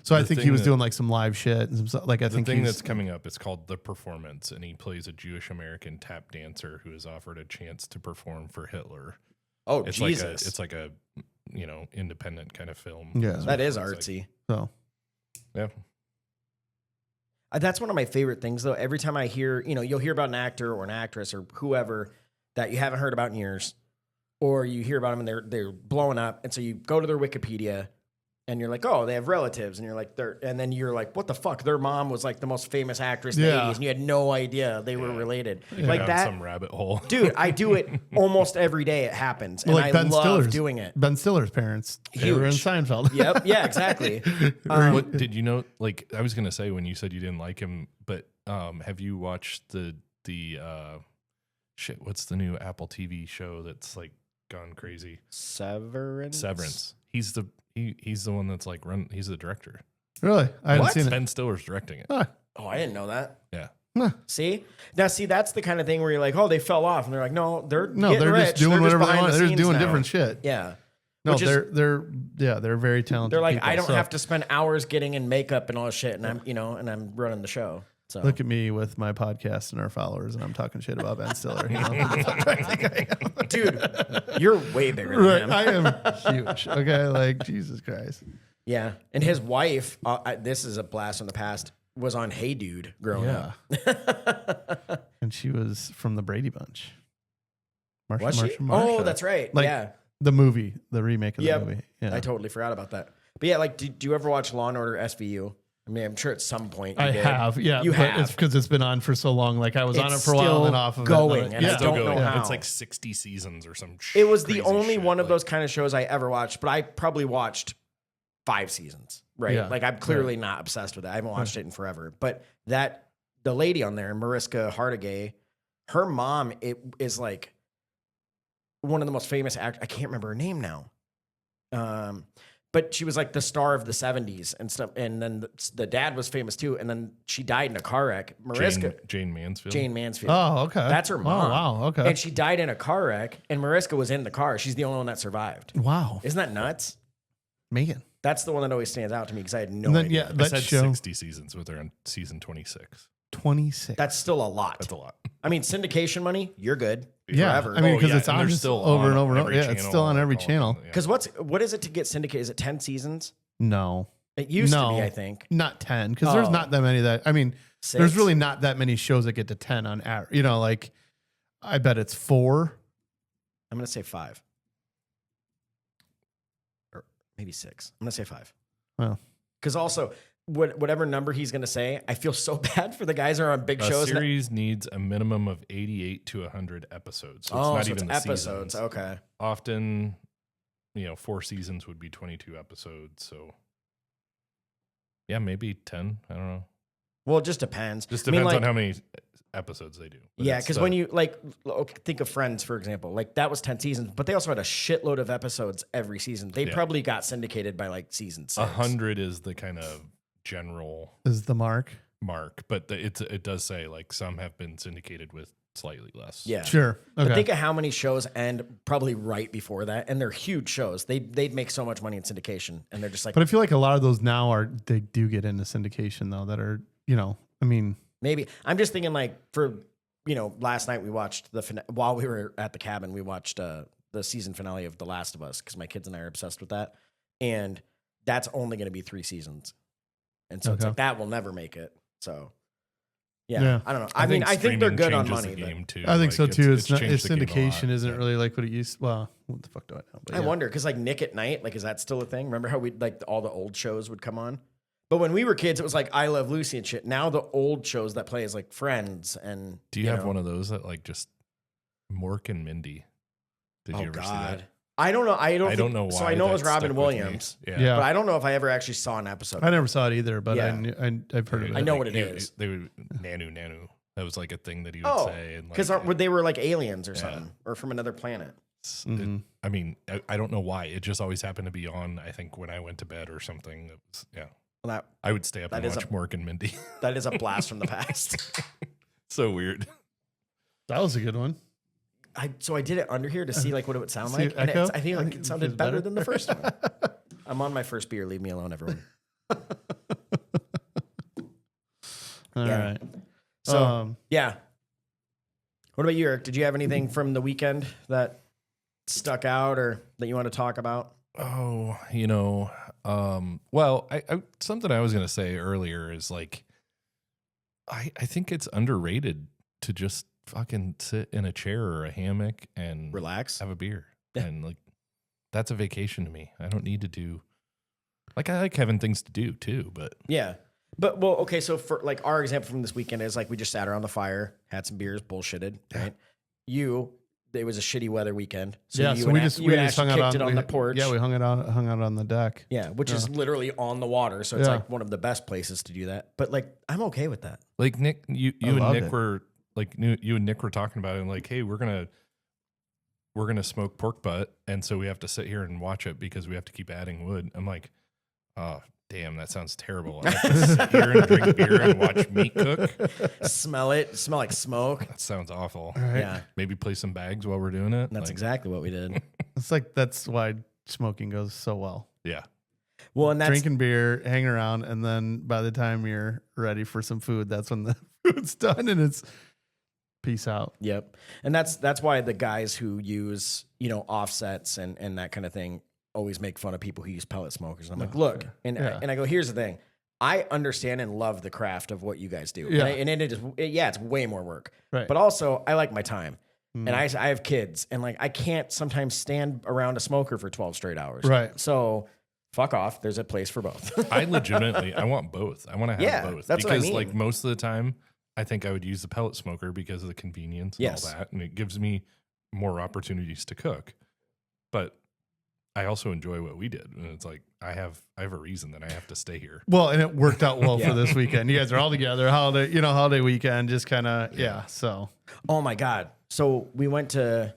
So I The think he thing was that- doing like some live shit and some stuff. Like I the think thing he's that's coming up is called The Performance, and he plays a Jewish American tap dancer who is offered a chance to perform for Hitler. Oh It's Jesus. like a independent kind of film. Yeah. That is It's like- artsy. so yeah. That's one of my favorite things, though. Every time I hear, you'll hear about an actor or an actress or whoever that you haven't heard about in years, or you hear about them and they're blowing up, and so you go to their Wikipedia, and you're like, oh, they have relatives, and you're like, and then you're like, what the fuck? Their mom was like the most famous actress in the Yeah. 80s, and you had no idea they were Yeah. related. You Like go down that, some rabbit hole. dude. I do it almost every day. It happens, and like I Ben love Stiller's doing it. Ben Stiller's parents. They were in Huge. Seinfeld. Yep. Yeah. Exactly. What did you know? Like I was gonna say when you said you didn't like him, but have you watched the shit? What's the new Apple TV show that's like gone crazy? Severance. He's the one that's like he's the director. Really? I haven't What? seen it. Ben Stiller's directing it. Huh. Oh, I didn't know that. Yeah. See, that's the kind of thing where you're like, oh, they fell off, and they're like, no, they're No, getting they're rich. just doing whatever they behind want. the They're just scenes doing now. different shit. Yeah, No, Which is- they're very talented. they're like, people, I don't so have to spend hours getting in makeup and all this shit, and I'm running the show. So look at me with my podcast and our followers, and I'm talking shit about Ben Stiller. dude, you're way bigger than Right, him. I am huge. Okay, like Jesus Christ. Yeah, and his wife, this is a blast from the past, was on Hey Dude growing Yeah, up. and she was from the Brady Bunch. Was she? Marsha. Oh, that's right. Like, yeah, the movie, the remake of the Yep. movie. Yeah, I totally forgot about that. But yeah, like, do you ever watch Law and Order SVU? I mean, I'm sure at some point you I did. have. Yeah, You but have. it's because it's been on for so long. Like I was on it It's for a while still and then off of going, it. and I yeah. don't know how. It's like 60 seasons or some It was the crazy only shit. one of Like, those kind of shows I ever watched, but I probably watched 5 seasons, right? Yeah. Like I'm clearly not obsessed with it. I haven't watched it in forever. But the lady on there, Mariska Hargitay, her mom is like one of the most famous actors. I can't remember her name now. But she was like the star of the 70s and stuff. And then the dad was famous too. And then she died in a car wreck. Mariska. Jane Mansfield. Jane Mansfield. Oh, okay. That's her mom. Oh, wow. Okay. And she died in a car wreck. And Mariska was in the car. She's the only one that survived. Wow. Isn't that nuts? Megan. That's the one that always stands out to me because I had no then, idea. yeah, I that said show 60 seasons with her on season 26. 26. That's still a lot. That's a lot. I mean, syndication money, you're good. Yeah. Forever. I mean, because yeah, it's and on they're just still over on and over and over. every Yeah, it's still on every channel. Yeah. Because what is it to get syndicated? Is it 10 seasons? No. It used to No. be, I think. Not 10, because there's Oh. not that many that, I mean, 6? there's really not that many shows that get to 10 on average. You know, like, I bet it's 4. I'm going to say 5. Or maybe 6. I'm going to say 5. Well. Because also, whatever number he's going to say, I feel so bad for the guys who are on big A shows. series needs a minimum of 88 to 100 episodes. So it's Oh, not so even it's the episodes. seasons. Okay. Often, 4 seasons would be 22 episodes. So, yeah, maybe 10. I don't know. Well, it just depends. Just I mean, depends like, on how many episodes they do. But yeah, it's because when you think of Friends, for example, like that was 10 seasons, but they also had a shitload of episodes every season. They probably got syndicated by like season 6. 100 is the kind of general Is the mark. but it does say like some have been syndicated with slightly less. Yeah. Sure. But Okay. think of how many shows end probably right before that, and they're huge shows. They'd make so much money in syndication, and they're just like, But I feel like a lot of those now they do get into syndication though, that are, I mean, maybe. I'm just thinking like for, last night we watched while we were at the cabin, we watched the season finale of The Last of Us because my kids and I are obsessed with that, and that's only going to be 3 seasons, and so it's Okay. like that will never make it. So. Yeah. Yeah, I don't know. I mean, I think they're streaming good on changes money. the but game too. I think so too. It's not, changed the game a syndication lot. isn't really like what it used. Well, what the fuck do I know? But I wonder because like Nick at Night, like is that still a thing? Remember how we like all the old shows would come on? But when we were kids, it was like I Love Lucy and shit. Now the old shows that play is like Friends and. Do you have one of those that like just Mork and Mindy? Did you ever see that? I don't know. I don't know why. So I know it was that Robin stuck with me. Williams. Yeah. But I don't know if I ever actually saw an episode. I never saw it either, but Yeah. I've heard of it. I know what it is. They would Nanu. That was like a thing that he would say. And because like, they were like aliens or something, or from another planet. I mean, I don't know why. It just always happened to be on, I think, when I went to bed or something. It was, Well, I would stay up and that is watch Mork and Mindy. that is a blast from the past. So weird. That was a good one. So I did it under here to see like what it would sound See like, and echo? I feel like it sounded Feels better better? than the first one. I'm on my first beer. Leave me alone, everyone. All Yeah. right. So yeah. What about you, Eric? Did you have anything from the weekend that stuck out or that you want to talk about? Oh, well, I something I was going to say earlier is like, I think it's underrated to just fucking sit in a chair or a hammock and Relax. have a beer. Yeah. And like, that's a vacation to me. I don't need to do, like, I like having things to do too, but Yeah. But well, okay, so for like our example from this weekend is like we just sat around the fire, had some beers, bullshitted, right? It was a shitty weather weekend. So yeah, you so and we A- just you we and just Ashley hung out kicked on it on the porch. Yeah, we hung out on the deck. Yeah, which is literally on the water, so it's Yeah. like one of the best places to do that. But like I'm okay with that. like Nick, you I and loved Nick it. were like, you and Nick were talking about it and like, hey, we're going to smoke pork butt. And so we have to sit here and watch it because we have to keep adding wood. I'm like, oh, damn, that sounds terrible. I have to sit here and drink beer and watch meat cook. Smell like smoke. That sounds awful. Right. Yeah, Maybe play some bags while we're doing it. that's Like, exactly what we did. It's like that's why smoking goes so well. Yeah. Well, and that's Drinking beer, hang around, and then by the time you're ready for some food, that's when the food's done and it's peace out. Yep. And that's why the guys who use, offsets and that kind of thing always make fun of people who use pellet smokers. And I'm like, look, and I go, here's the thing. I understand and love the craft of what you guys do. Yeah. And it's way more work. Right. But also I like my time. And I have kids and like I can't sometimes stand around a smoker for 12 straight hours. Right. So fuck off. There's a place for both. I legitimately, I want both. I want to have both. That's what I because mean. like most of the time, I think I would use the pellet smoker because of the convenience and Yes. all that. And it gives me more opportunities to cook. But I also enjoy what we did, and it's like I have a reason that I have to stay here. Well, and it worked out well for this weekend. You guys are all together, holiday weekend, just kind of So, oh my god! So we went to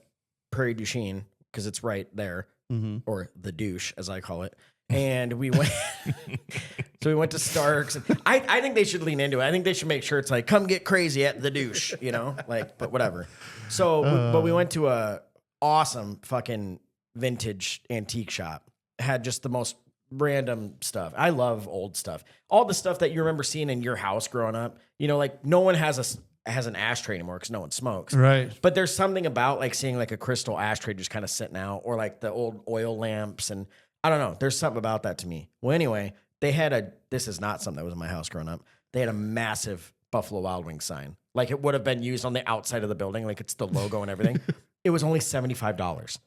Prairie du Chien because it's right there, or the douche as I call it, and we went. So we went to Starks. I think they should lean into it. I think they should make sure it's like come get crazy at the douche, but whatever. So, but we went to a awesome fucking vintage antique shop. Had just the most random stuff. I love old stuff. All the stuff that you remember seeing in your house growing up. Like no one has an ashtray anymore because no one smokes. Right. But there's something about like seeing like a crystal ashtray just kind of sitting out, or like the old oil lamps, and I don't know. There's something about that to me. Well, anyway, they had this is not something that was in my house growing up. They had a massive Buffalo Wild Wings sign. Like it would have been used on the outside of the building. Like it's the logo and everything. It was only $75.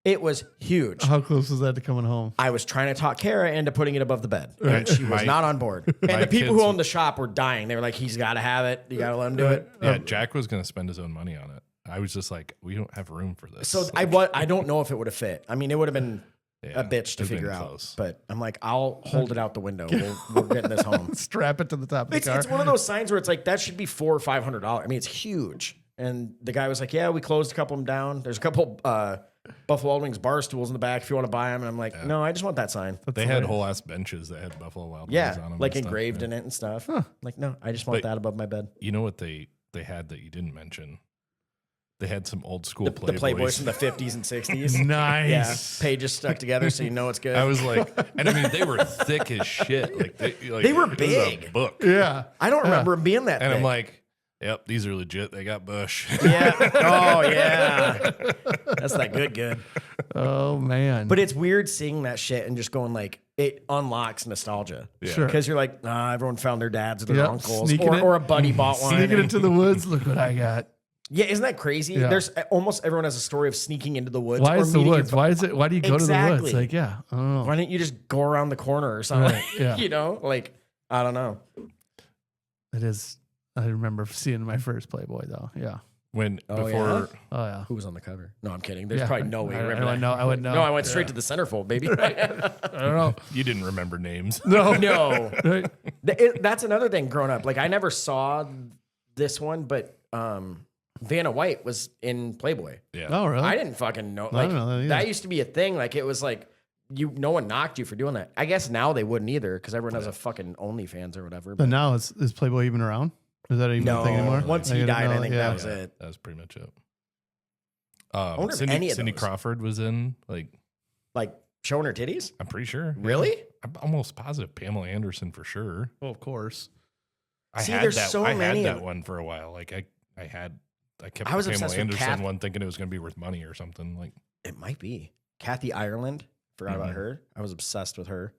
It was huge. How close was that to coming home? I was trying to talk Kara into putting it above the bed. Right. And she was not on board. And the people kids who owned the shop were dying. They were like, he's got to have it. You got to let him do it. Yeah, Jack was going to spend his own money on it. I was just like, we don't have room for this. So I don't know if it would have fit. I mean, it would have been a bitch to it'd figure been out. close. But I'm like, I'll hold it out the window. We're getting this home. Strap it to the top of the car. It's one of those signs where it's like, that should be $400 or $500. I mean, it's huge. And the guy was like, yeah, we closed a couple of them down. There's a couple Buffalo Wild Wings bar stools in the back if you want to buy them. And I'm like, no, I just want that sign. They had whole ass benches that had Buffalo Wild Wings on them. Like and engraved stuff. in it and stuff. Like, no, I just want that above my bed. You know what they had that you didn't mention? They had some old school The Playboys from the 50s and 60s. Nice. Yeah, pages stuck together so you know it's good. I was like, and I mean, they were thick as shit. Like They were it was a big. book. Yeah. I don't remember them being that And thick. I'm like, yep, these are legit. They got Bush. Yeah. Oh, yeah. That's that good. Oh, man. But it's weird seeing that shit and just going like, it unlocks nostalgia. Yeah. Sure. Because you're like, nah, everyone found their dads or their Yep, uncles. sneaking it. Or a buddy bought one. Sneaking into the woods. Look what I got. Yeah, isn't that crazy? Yeah. There's almost everyone has a story of sneaking into the woods. Why or is the meeting woods? Why do you go to the Exactly. woods? Like, yeah, I don't know. Why didn't you just go around the corner or something? Right, yeah. Like, I don't know. It is. I remember seeing my first Playboy though. Yeah. When Oh, before yeah? Oh yeah. Who was on the cover? No, I'm kidding. There's Yeah. probably no way you I remember would that. know. I would know. No, I went straight Yeah. to the centerfold, baby. I don't know. you didn't remember names. No. No. Right. That's another thing growing up. Like, I never saw this one, but Vanna White was in Playboy. Yeah. Oh really? I didn't fucking know. I Like, don't know that either. that used to be a thing. Like, it was like, no one knocked you for doing that. I guess now they wouldn't either because everyone has a fucking OnlyFans or whatever. But now is Playboy even around? Is that even a thing anymore? Once he didn't died, I know. think Yeah. that was it. That was pretty much it. wonder if Cindy, any of Cindy those- Crawford was in. Like, Like, showing her titties? I'm pretty sure. Really? I'm almost positive Pamela Anderson for sure. Well, of course. See, there's so I many had of that one for a while. Like I kept I was the Pamela obsessed with Anderson Kath. one, thinking it was going to be worth money or something. Like, It might be. Kathy Ireland. Forgot about her. I was obsessed with her.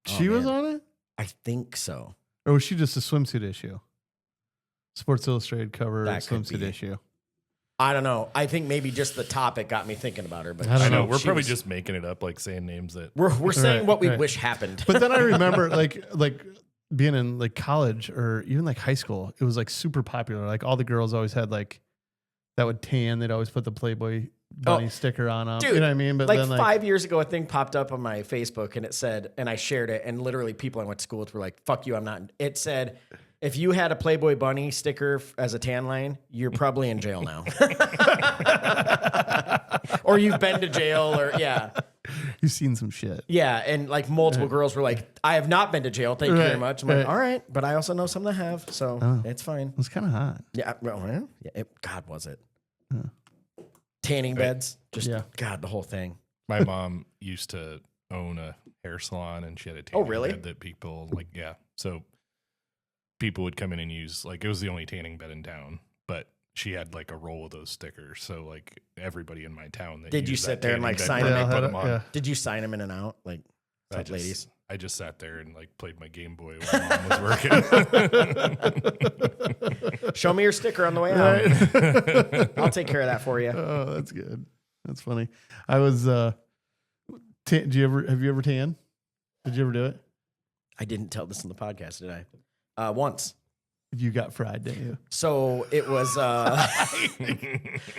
Oh, She was man. on it? I think so. Or was she just a swimsuit issue? Sports Illustrated cover That could swimsuit be. issue. I don't know. I think maybe just the topic got me thinking about her. But I don't I know know. we're she probably was- just making it up, like saying names that. we're saying Right, what we right. wish happened. But then I remember like being in like college or even like high school, it was like super popular. Like all the girls always had like that would tan. They'd always put the Playboy bunny sticker on them. Dude, you know what I mean? But like then 5 years ago, a thing popped up on my Facebook and it said, and I shared it, and literally people I went to school with were like, "Fuck you, I'm not." It said, "If you had a Playboy bunny sticker as a tan line, you're probably in jail now, or you've been to jail, or yeah." you've seen some shit. Yeah, and like multiple girls were like, "I have not been to jail, thank you very Right, much." I'm like, right. "All right," but I also know some that have, so Oh. it's fine. It was kind of hot. Yeah, well, yeah. God, was it tanning beds? Just Yeah. God, the whole thing. My mom used to own a hair salon, and she had a tanning really? bed that people like. Yeah, so people would come in and use, like, it was the only tanning bed in town, but she had like a roll of those stickers. So like everybody in my town, that Did you used sit that there and, tanning like, bed sign would them? put Yeah, them on. yeah. Did you sign them in and out, like I just, ladies? I just sat there and like played my Game Boy while mom was working. Show me your sticker on the way out. Right. I'll take care of that for you. Oh, that's good. That's funny. I was. Have you ever tan? Did you ever do it? I didn't tell this on the podcast, did I? Once. You got fried, didn't you? So it was.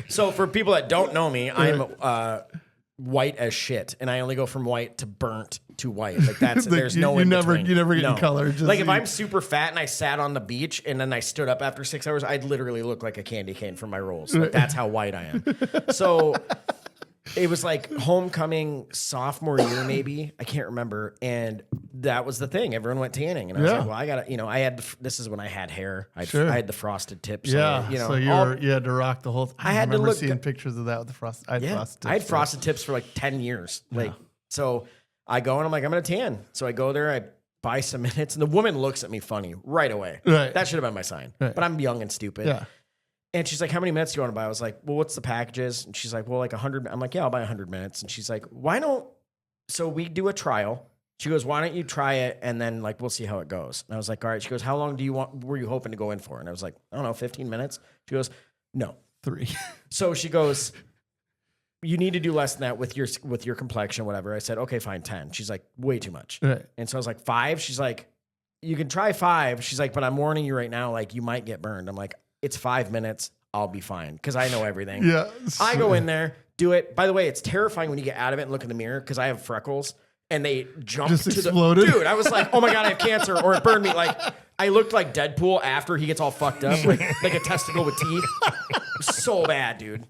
So for people that don't know me, I'm white as shit, and I only go from white to burnt to white. Like that's there's no you in never between. you never get No. in color. Just Like if I'm super fat and I sat on the beach and then I stood up after 6 hours, I'd literally look like a candy cane from my rolls. Like that's how white I am. So it was like homecoming sophomore year, maybe. I can't remember. And that was the thing. Everyone went tanning. And I was like, well, I got to, I had, this is when I had hair. I had the frosted tips. Yeah. So, So you had to rock the whole thing. I had to remember look seeing pictures of that with the frosted. I had frosted tips for like 10 years. Like, so I go and I'm like, I'm going to tan. So I go there, I buy some minutes, and the woman looks at me funny right away. Right. That should have been my sign. Right. But I'm young and stupid. Yeah. And she's like, how many minutes do you want to buy? I was like, well, what's the packages? And she's like, well, like 100. I'm like, yeah, I'll buy 100 minutes. And she's like, why don't, so we do a trial. She goes, why don't you try it? And then like, we'll see how it goes. And I was like, all right. She goes, how long were you hoping to go in for? And I was like, I don't know, 15 minutes. She goes, no. 3. So she goes, you need to do less than that with your complexion, whatever. I said, okay, fine, 10. She's like, way too much. Right. And so I was like, 5. She's like, you can try 5. She's like, but I'm warning you right now, like you might get burned. I'm like, it's 5 minutes. I'll be fine because I know everything. Yeah. I go in there, do it. By the way, it's terrifying when you get out of it and look in the mirror because I have freckles and they jump Just to exploded. Dude, I was like, oh my God, I have cancer, or it burned me. Like I looked like Deadpool after he gets all fucked up, like a testicle with teeth. So bad, dude.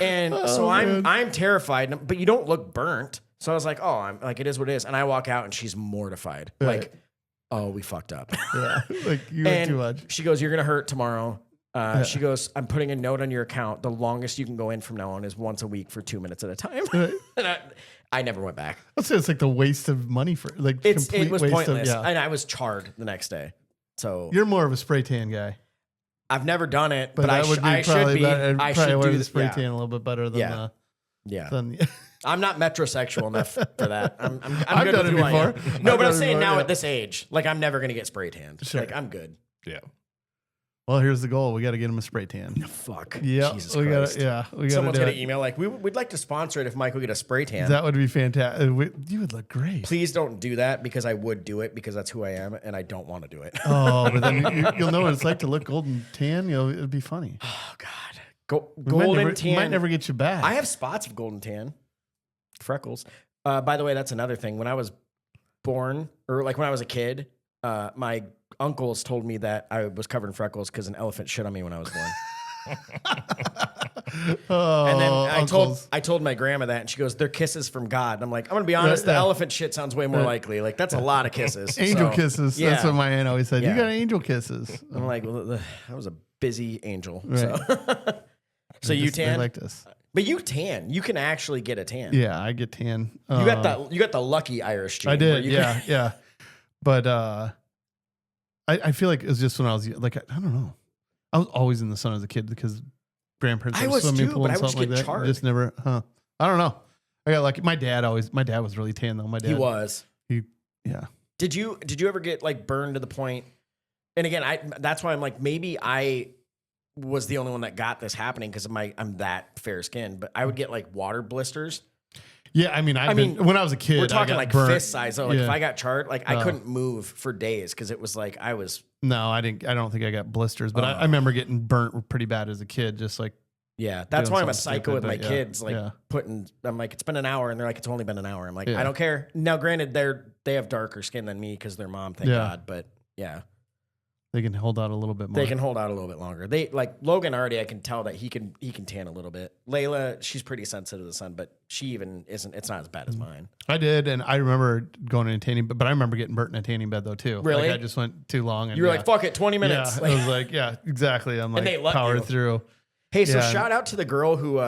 And so I'm terrified, but you don't look burnt. So I was like, oh, I'm like, it is what it is. And I walk out and she's mortified. Right. Like, oh, we fucked up. Yeah. Like you went too much. She goes, you're going to hurt tomorrow. She goes, I'm putting a note on your account. The longest you can go in from now on is once a week for 2 minutes at a time. And I never went back. Let's say it's like the waste of money for like It complete was waste pointless. Of, yeah. And I was charred the next day. So You're more of a spray tan guy. I've never done it, but I should be. Better, I probably should wear do the spray yeah. tan a little bit better than Yeah. than I'm not metrosexual enough for that. I'm I've good done with it who I am. before. No, I've but I'm done it saying before, now yeah. at this age, like I'm never gonna get spray tanned. Sure. Like I'm good. Yeah. Well, here's the goal. We got to get him a spray tan. Fuck. Yeah, Jesus we Christ. got we got Someone's to gonna email like we'd like to sponsor it if Michael get a spray tan. That would be fantastic. You would look great. Please don't do that because I would do it because that's who I am and I don't want to do it. Oh, but then you'll know what it's like to look golden tan. It'd be funny. Oh God, We golden tan. might never get you back. I have spots of golden tan, freckles. By the way, that's another thing. When I was born, or like when I was a kid, my uncles told me that I was covered in freckles because an elephant shit on me when I was born. Oh, And then uncles. I told my grandma that, and she goes, "They're kisses from God." And I'm like, I'm gonna be honest, the Yeah. elephant shit sounds way more likely. Like that's a lot of kisses. Angel So, kisses. Yeah. That's what my aunt always said. Yeah. You got angel kisses. I'm like, well, I was a busy angel. Right. So, so you They tan, like this. but you tan. You can actually get a tan. Yeah, I get tan. You got the lucky Irish gene. I where did. you Yeah, yeah. But I feel like it was just when I was like, I don't know. I was always in the sun as a kid because grandparents I had a was swimming too, pool but and I would something like just that. get charred. Just never, I don't know. I got lucky. My dad was really tan though. My dad. He was. Yeah. Did you ever get like burned to the point? And again, that's why I'm like, maybe I was the only one that got this happening because I'm that fair skinned, but I would get like water blisters. Yeah, I mean, when I was a kid, We're I talking got like burnt. fist size. So like Yeah. if I got charred, like I couldn't move for days because it was like I was. No, I didn't. I don't think I got blisters, but I remember getting burnt pretty bad as a kid. Just like Yeah, that's doing why I'm a something psycho stupid, with my but yeah, kids. Like yeah. I'm like, it's been an hour, and they're like, it's only been an hour. I'm like, Yeah. I don't care. Now, granted, they have darker skin than me because their mom, thank Yeah. God. But yeah, they can hold out a little bit more. they can hold out a little bit longer. They like Logan already. I can tell that he can tan a little bit. Layla, she's pretty sensitive to the sun, but she even isn't. It's not as bad as mine. I did, and I remember going in a tanning bed, but I remember getting burnt in a tanning bed though too. Really? Like I just went too long. And You were yeah. like, fuck it, 20 minutes. Yeah, Like, I was like, yeah, exactly. I'm they like let powered you. through. hey, so yeah. shout out to the girl who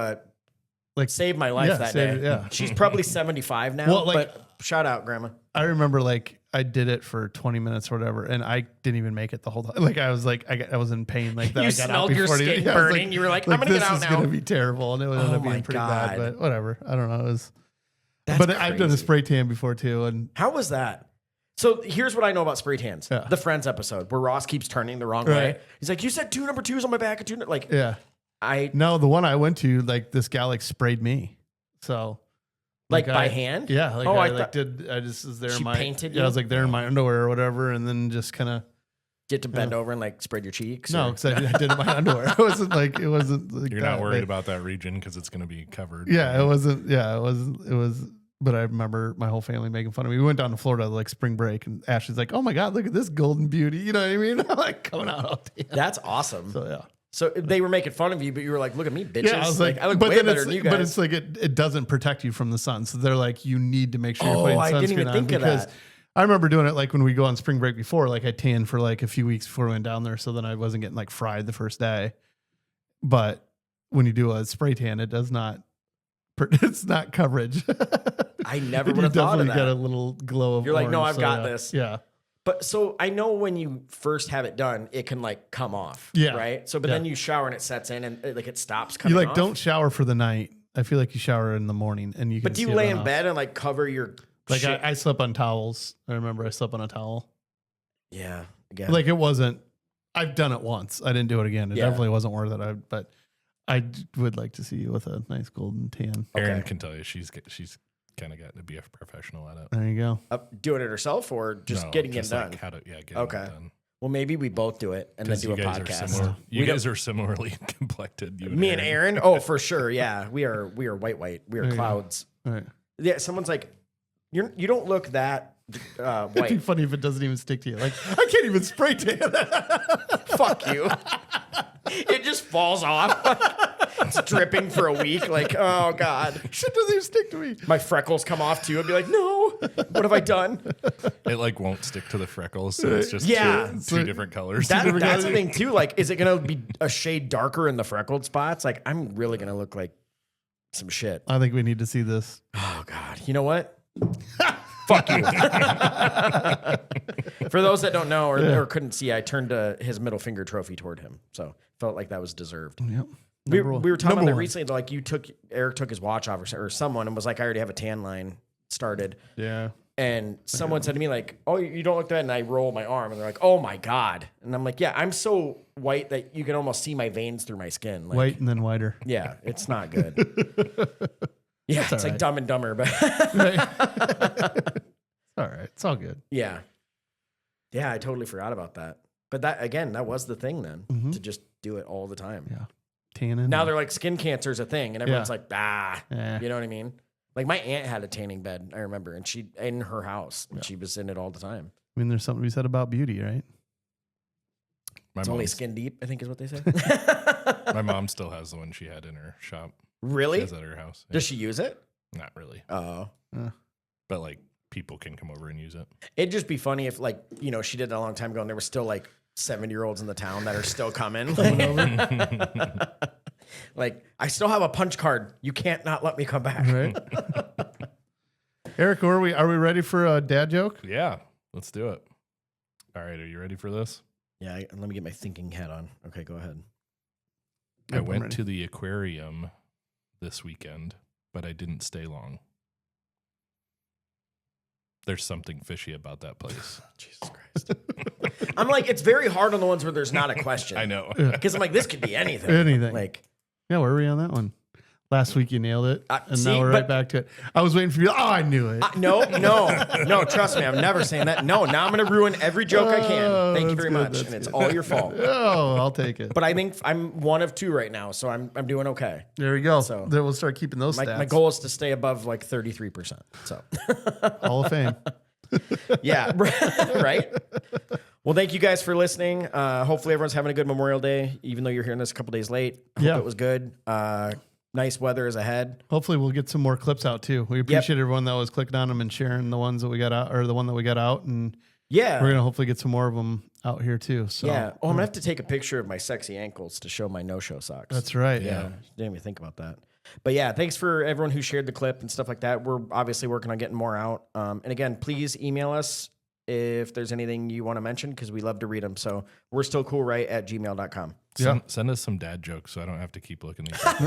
Like saved my life yeah, that saved day. it, yeah. She's probably 75 now. Well, like- but shout out, Grandma. I remember like I did it for 20 minutes or whatever, and I didn't even make it the whole time. Like I was like, I was in pain like that. You I got out smelled your before skin yeah, I was burning. You were like, I'm gonna this get out is now. gonna be terrible, and it ended Oh up my being pretty bad. God. But whatever. I don't know. It was. That's But I've done a crazy. spray tan before too, and How was that? So here's what I know about spray tans. Yeah. The Friends episode where Ross keeps turning the wrong way. Right. He's like, you said 2 number 2s on my back. Like, yeah. I No, the one I went to, like this gal like sprayed me. So like by I- hand. Yeah, like Oh, I I like thought- did. I just was there. She in my painted Yeah, I you? was like there in my underwear or whatever, and then just kind of Get to bend over and like spread your cheeks? No, or- because I did it in my underwear. It wasn't like You're that. not worried about that region because it's going to be covered. Yeah, it wasn't. Yeah, it was. But I remember my whole family making fun of me. We went down to Florida like spring break, and Ashley's like, "Oh my god, look at this golden beauty!" You know what I mean? I'm like coming out all day. That's awesome. So yeah. So they were making fun of you, but you were like, "Look at me, bitches!" Yeah, I was like, I look but way then better it's, than you guys. but it's like it doesn't protect you from the sun. So they're like, you need to make sure you're Oh, putting I sunscreen didn't even on think of because that. I remember doing it like when we go on spring break before. Like I tanned for like a few weeks before we went down there, so then I wasn't getting like fried the first day. But when you do a spray tan, it does not. It's not coverage. I never You would have thought of definitely get a that. little glow of. You're like, no, orange, I've got yeah. this. Yeah. But so I know when you first have it done, it can like come off. Yeah. Right. So, but Yeah. then you shower and it sets in and like it stops You coming like off. don't shower for the night. I feel like you shower in the morning, and you can. But do you see it lay run in off. bed and like cover your Like shit? I slept on towels. I remember I slept on a towel. Yeah. Again. Like it wasn't. I've done it once. I didn't do it again. It Yeah. definitely wasn't worth it. But would like to see you with a nice golden tan. Erin Okay. can tell you she's kind of gotten to be a professional at it. There you go. doing it herself or just No, getting just it done. like how to, getting Okay. it done. Well, maybe we both do it and then 'Cause do a you guys are podcast. similar. You We guys are similarly complected. You Me and Aaron. Oh, for sure. Yeah, we are white. We are There you go. clouds. All right. Yeah, someone's like, you don't look that It'd be white. funny if it doesn't even stick to you. Like I can't even spray tan. Fuck you. It just falls off. It's dripping for a week. Like, oh god, Shit doesn't even stick to me. my freckles come off too. I'd be like, no, what have I done? It like won't stick to the freckles, so it's just Yeah. two different colors. That's the thing too. Like, is it gonna be a shade darker in the freckled spots? Like, I'm really gonna look like some shit. I think we need to see this. Oh god, you know what? Fuck you. For those that don't know or couldn't see, I turned his middle finger trophy toward him, so felt like that was deserved. Yep. We Number one. were talking about Number that one. recently. Like Eric took his watch off or someone and was like, I already have a tan line started. Yeah. And someone said to me like, oh, you don't look that. And I roll my arm and they're like, oh my God. And I'm like, yeah, I'm so white that you can almost see my veins through my skin. Like, White and then whiter. yeah, it's not good. Yeah, it's all like right. Dumb and Dumber, but All right. It's all good. yeah. Yeah, I totally forgot about that. But that, again, that was the thing then, to just do it all the time. Yeah. Tanning. Now they're like, skin cancer is a thing, and everyone's Yeah. like, ah, Yeah. you know what I mean? Like my aunt had a tanning bed, I remember, and she in her house, and she was in it all the time. I mean, there's something to be said about beauty, right? My It's only mom's- skin deep, I think is what they say. My mom still has the one she had in her shop. She Really? has at her house. Yeah. Does she use it? Not really, Oh. but like people can come over and use it. It'd just be funny if, like, you know, she did that a long time ago, and there were still like 70-year-olds in the town that are still coming. Like, I still have a punch card. You can't not let me come back. Right. Eric, are we ready for a dad joke? Yeah, let's do it. All right, are you ready for this? Yeah, let me get my thinking hat on. Okay, go ahead. I Yep, I'm went ready. to the aquarium this weekend, but I didn't stay long. There's something fishy about that place. Jesus Christ. I'm like, it's very hard on the ones where there's not a question. I know. Because I'm like, this could be anything. Anything. Like, Yeah, where were we on that one? Last week you nailed it, and see, now we're right but- back to it. I was waiting for you. Oh, I knew it. no, trust me, I'm never saying that. No, now I'm going to ruin every joke I can. Oh, Thank you that's very good, much. that's And it's good. all your fault. Oh, I'll take it. But I think I'm one of two right now, so I'm doing okay. There we go. So- Then we'll start keeping those stats. My goal is to stay above like 33%. So, Hall of Fame. yeah, right? Well, thank you guys for listening. Hopefully everyone's having a good Memorial Day, even though you're hearing this a couple days late. Hope Yeah. it was good. Nice weather is ahead. Hopefully we'll get some more clips out too. We appreciate everyone that was clicking on them and sharing the ones that we got out, or the one that we got out, and Yeah. we're gonna hopefully get some more of them out here too. So Yeah. Oh, I'm going to have to take a picture of my sexy ankles to show my no-show socks. that's right. Yeah. Didn't even think about that. But yeah, thanks for everyone who shared the clip and stuff like that. We're obviously working on getting more out. And again, please email us if there's anything you want to mention, because we love to read them. So we're still cool, right? at gmail.com. Send us some dad jokes so I don't have to keep looking these up.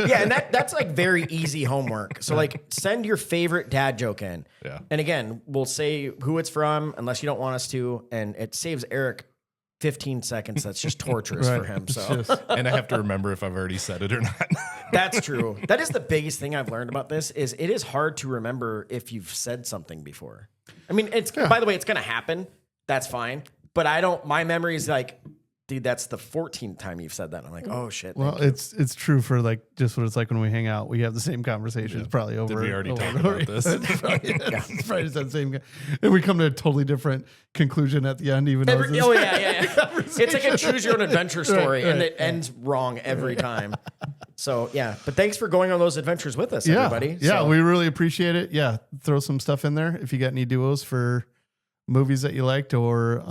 Yeah, and that's like very easy homework. So like send your favorite dad joke in. Yeah. And again, we'll say who it's from unless you don't want us to. And it saves Eric 15 seconds. That's just torturous for Right. him. It's So just- And I have to remember if I've already said it or not. that's true. That is the biggest thing I've learned about this is it is hard to remember if you've said something before. I mean, by the way, it's going to happen. That's fine. but I don't. My memory is like, dude, that's the 14th time you've said that. I'm like, oh shit. Well, it's true for like just what it's like when we hang out. We have the same conversations probably over. Did we already over talk and over. about this? It's probably just that same, and we come to a totally different conclusion at the end. Even though oh yeah. It's like a choose your own adventure story, and it ends wrong every time. So yeah, but thanks for going on those adventures with us, everybody. Yeah, So, we really appreciate it. Yeah, throw some stuff in there if you got any duos for movies that you liked, or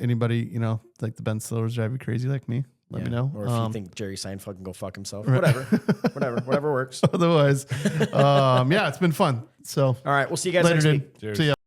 anybody like the Ben Stillers drive you crazy like me. Let me know. Or if you think Jerry Seinfeld can go fuck himself, whatever works. Otherwise, it's been fun. So all right, we'll see you guys later, next dude. week. Cheers. See ya.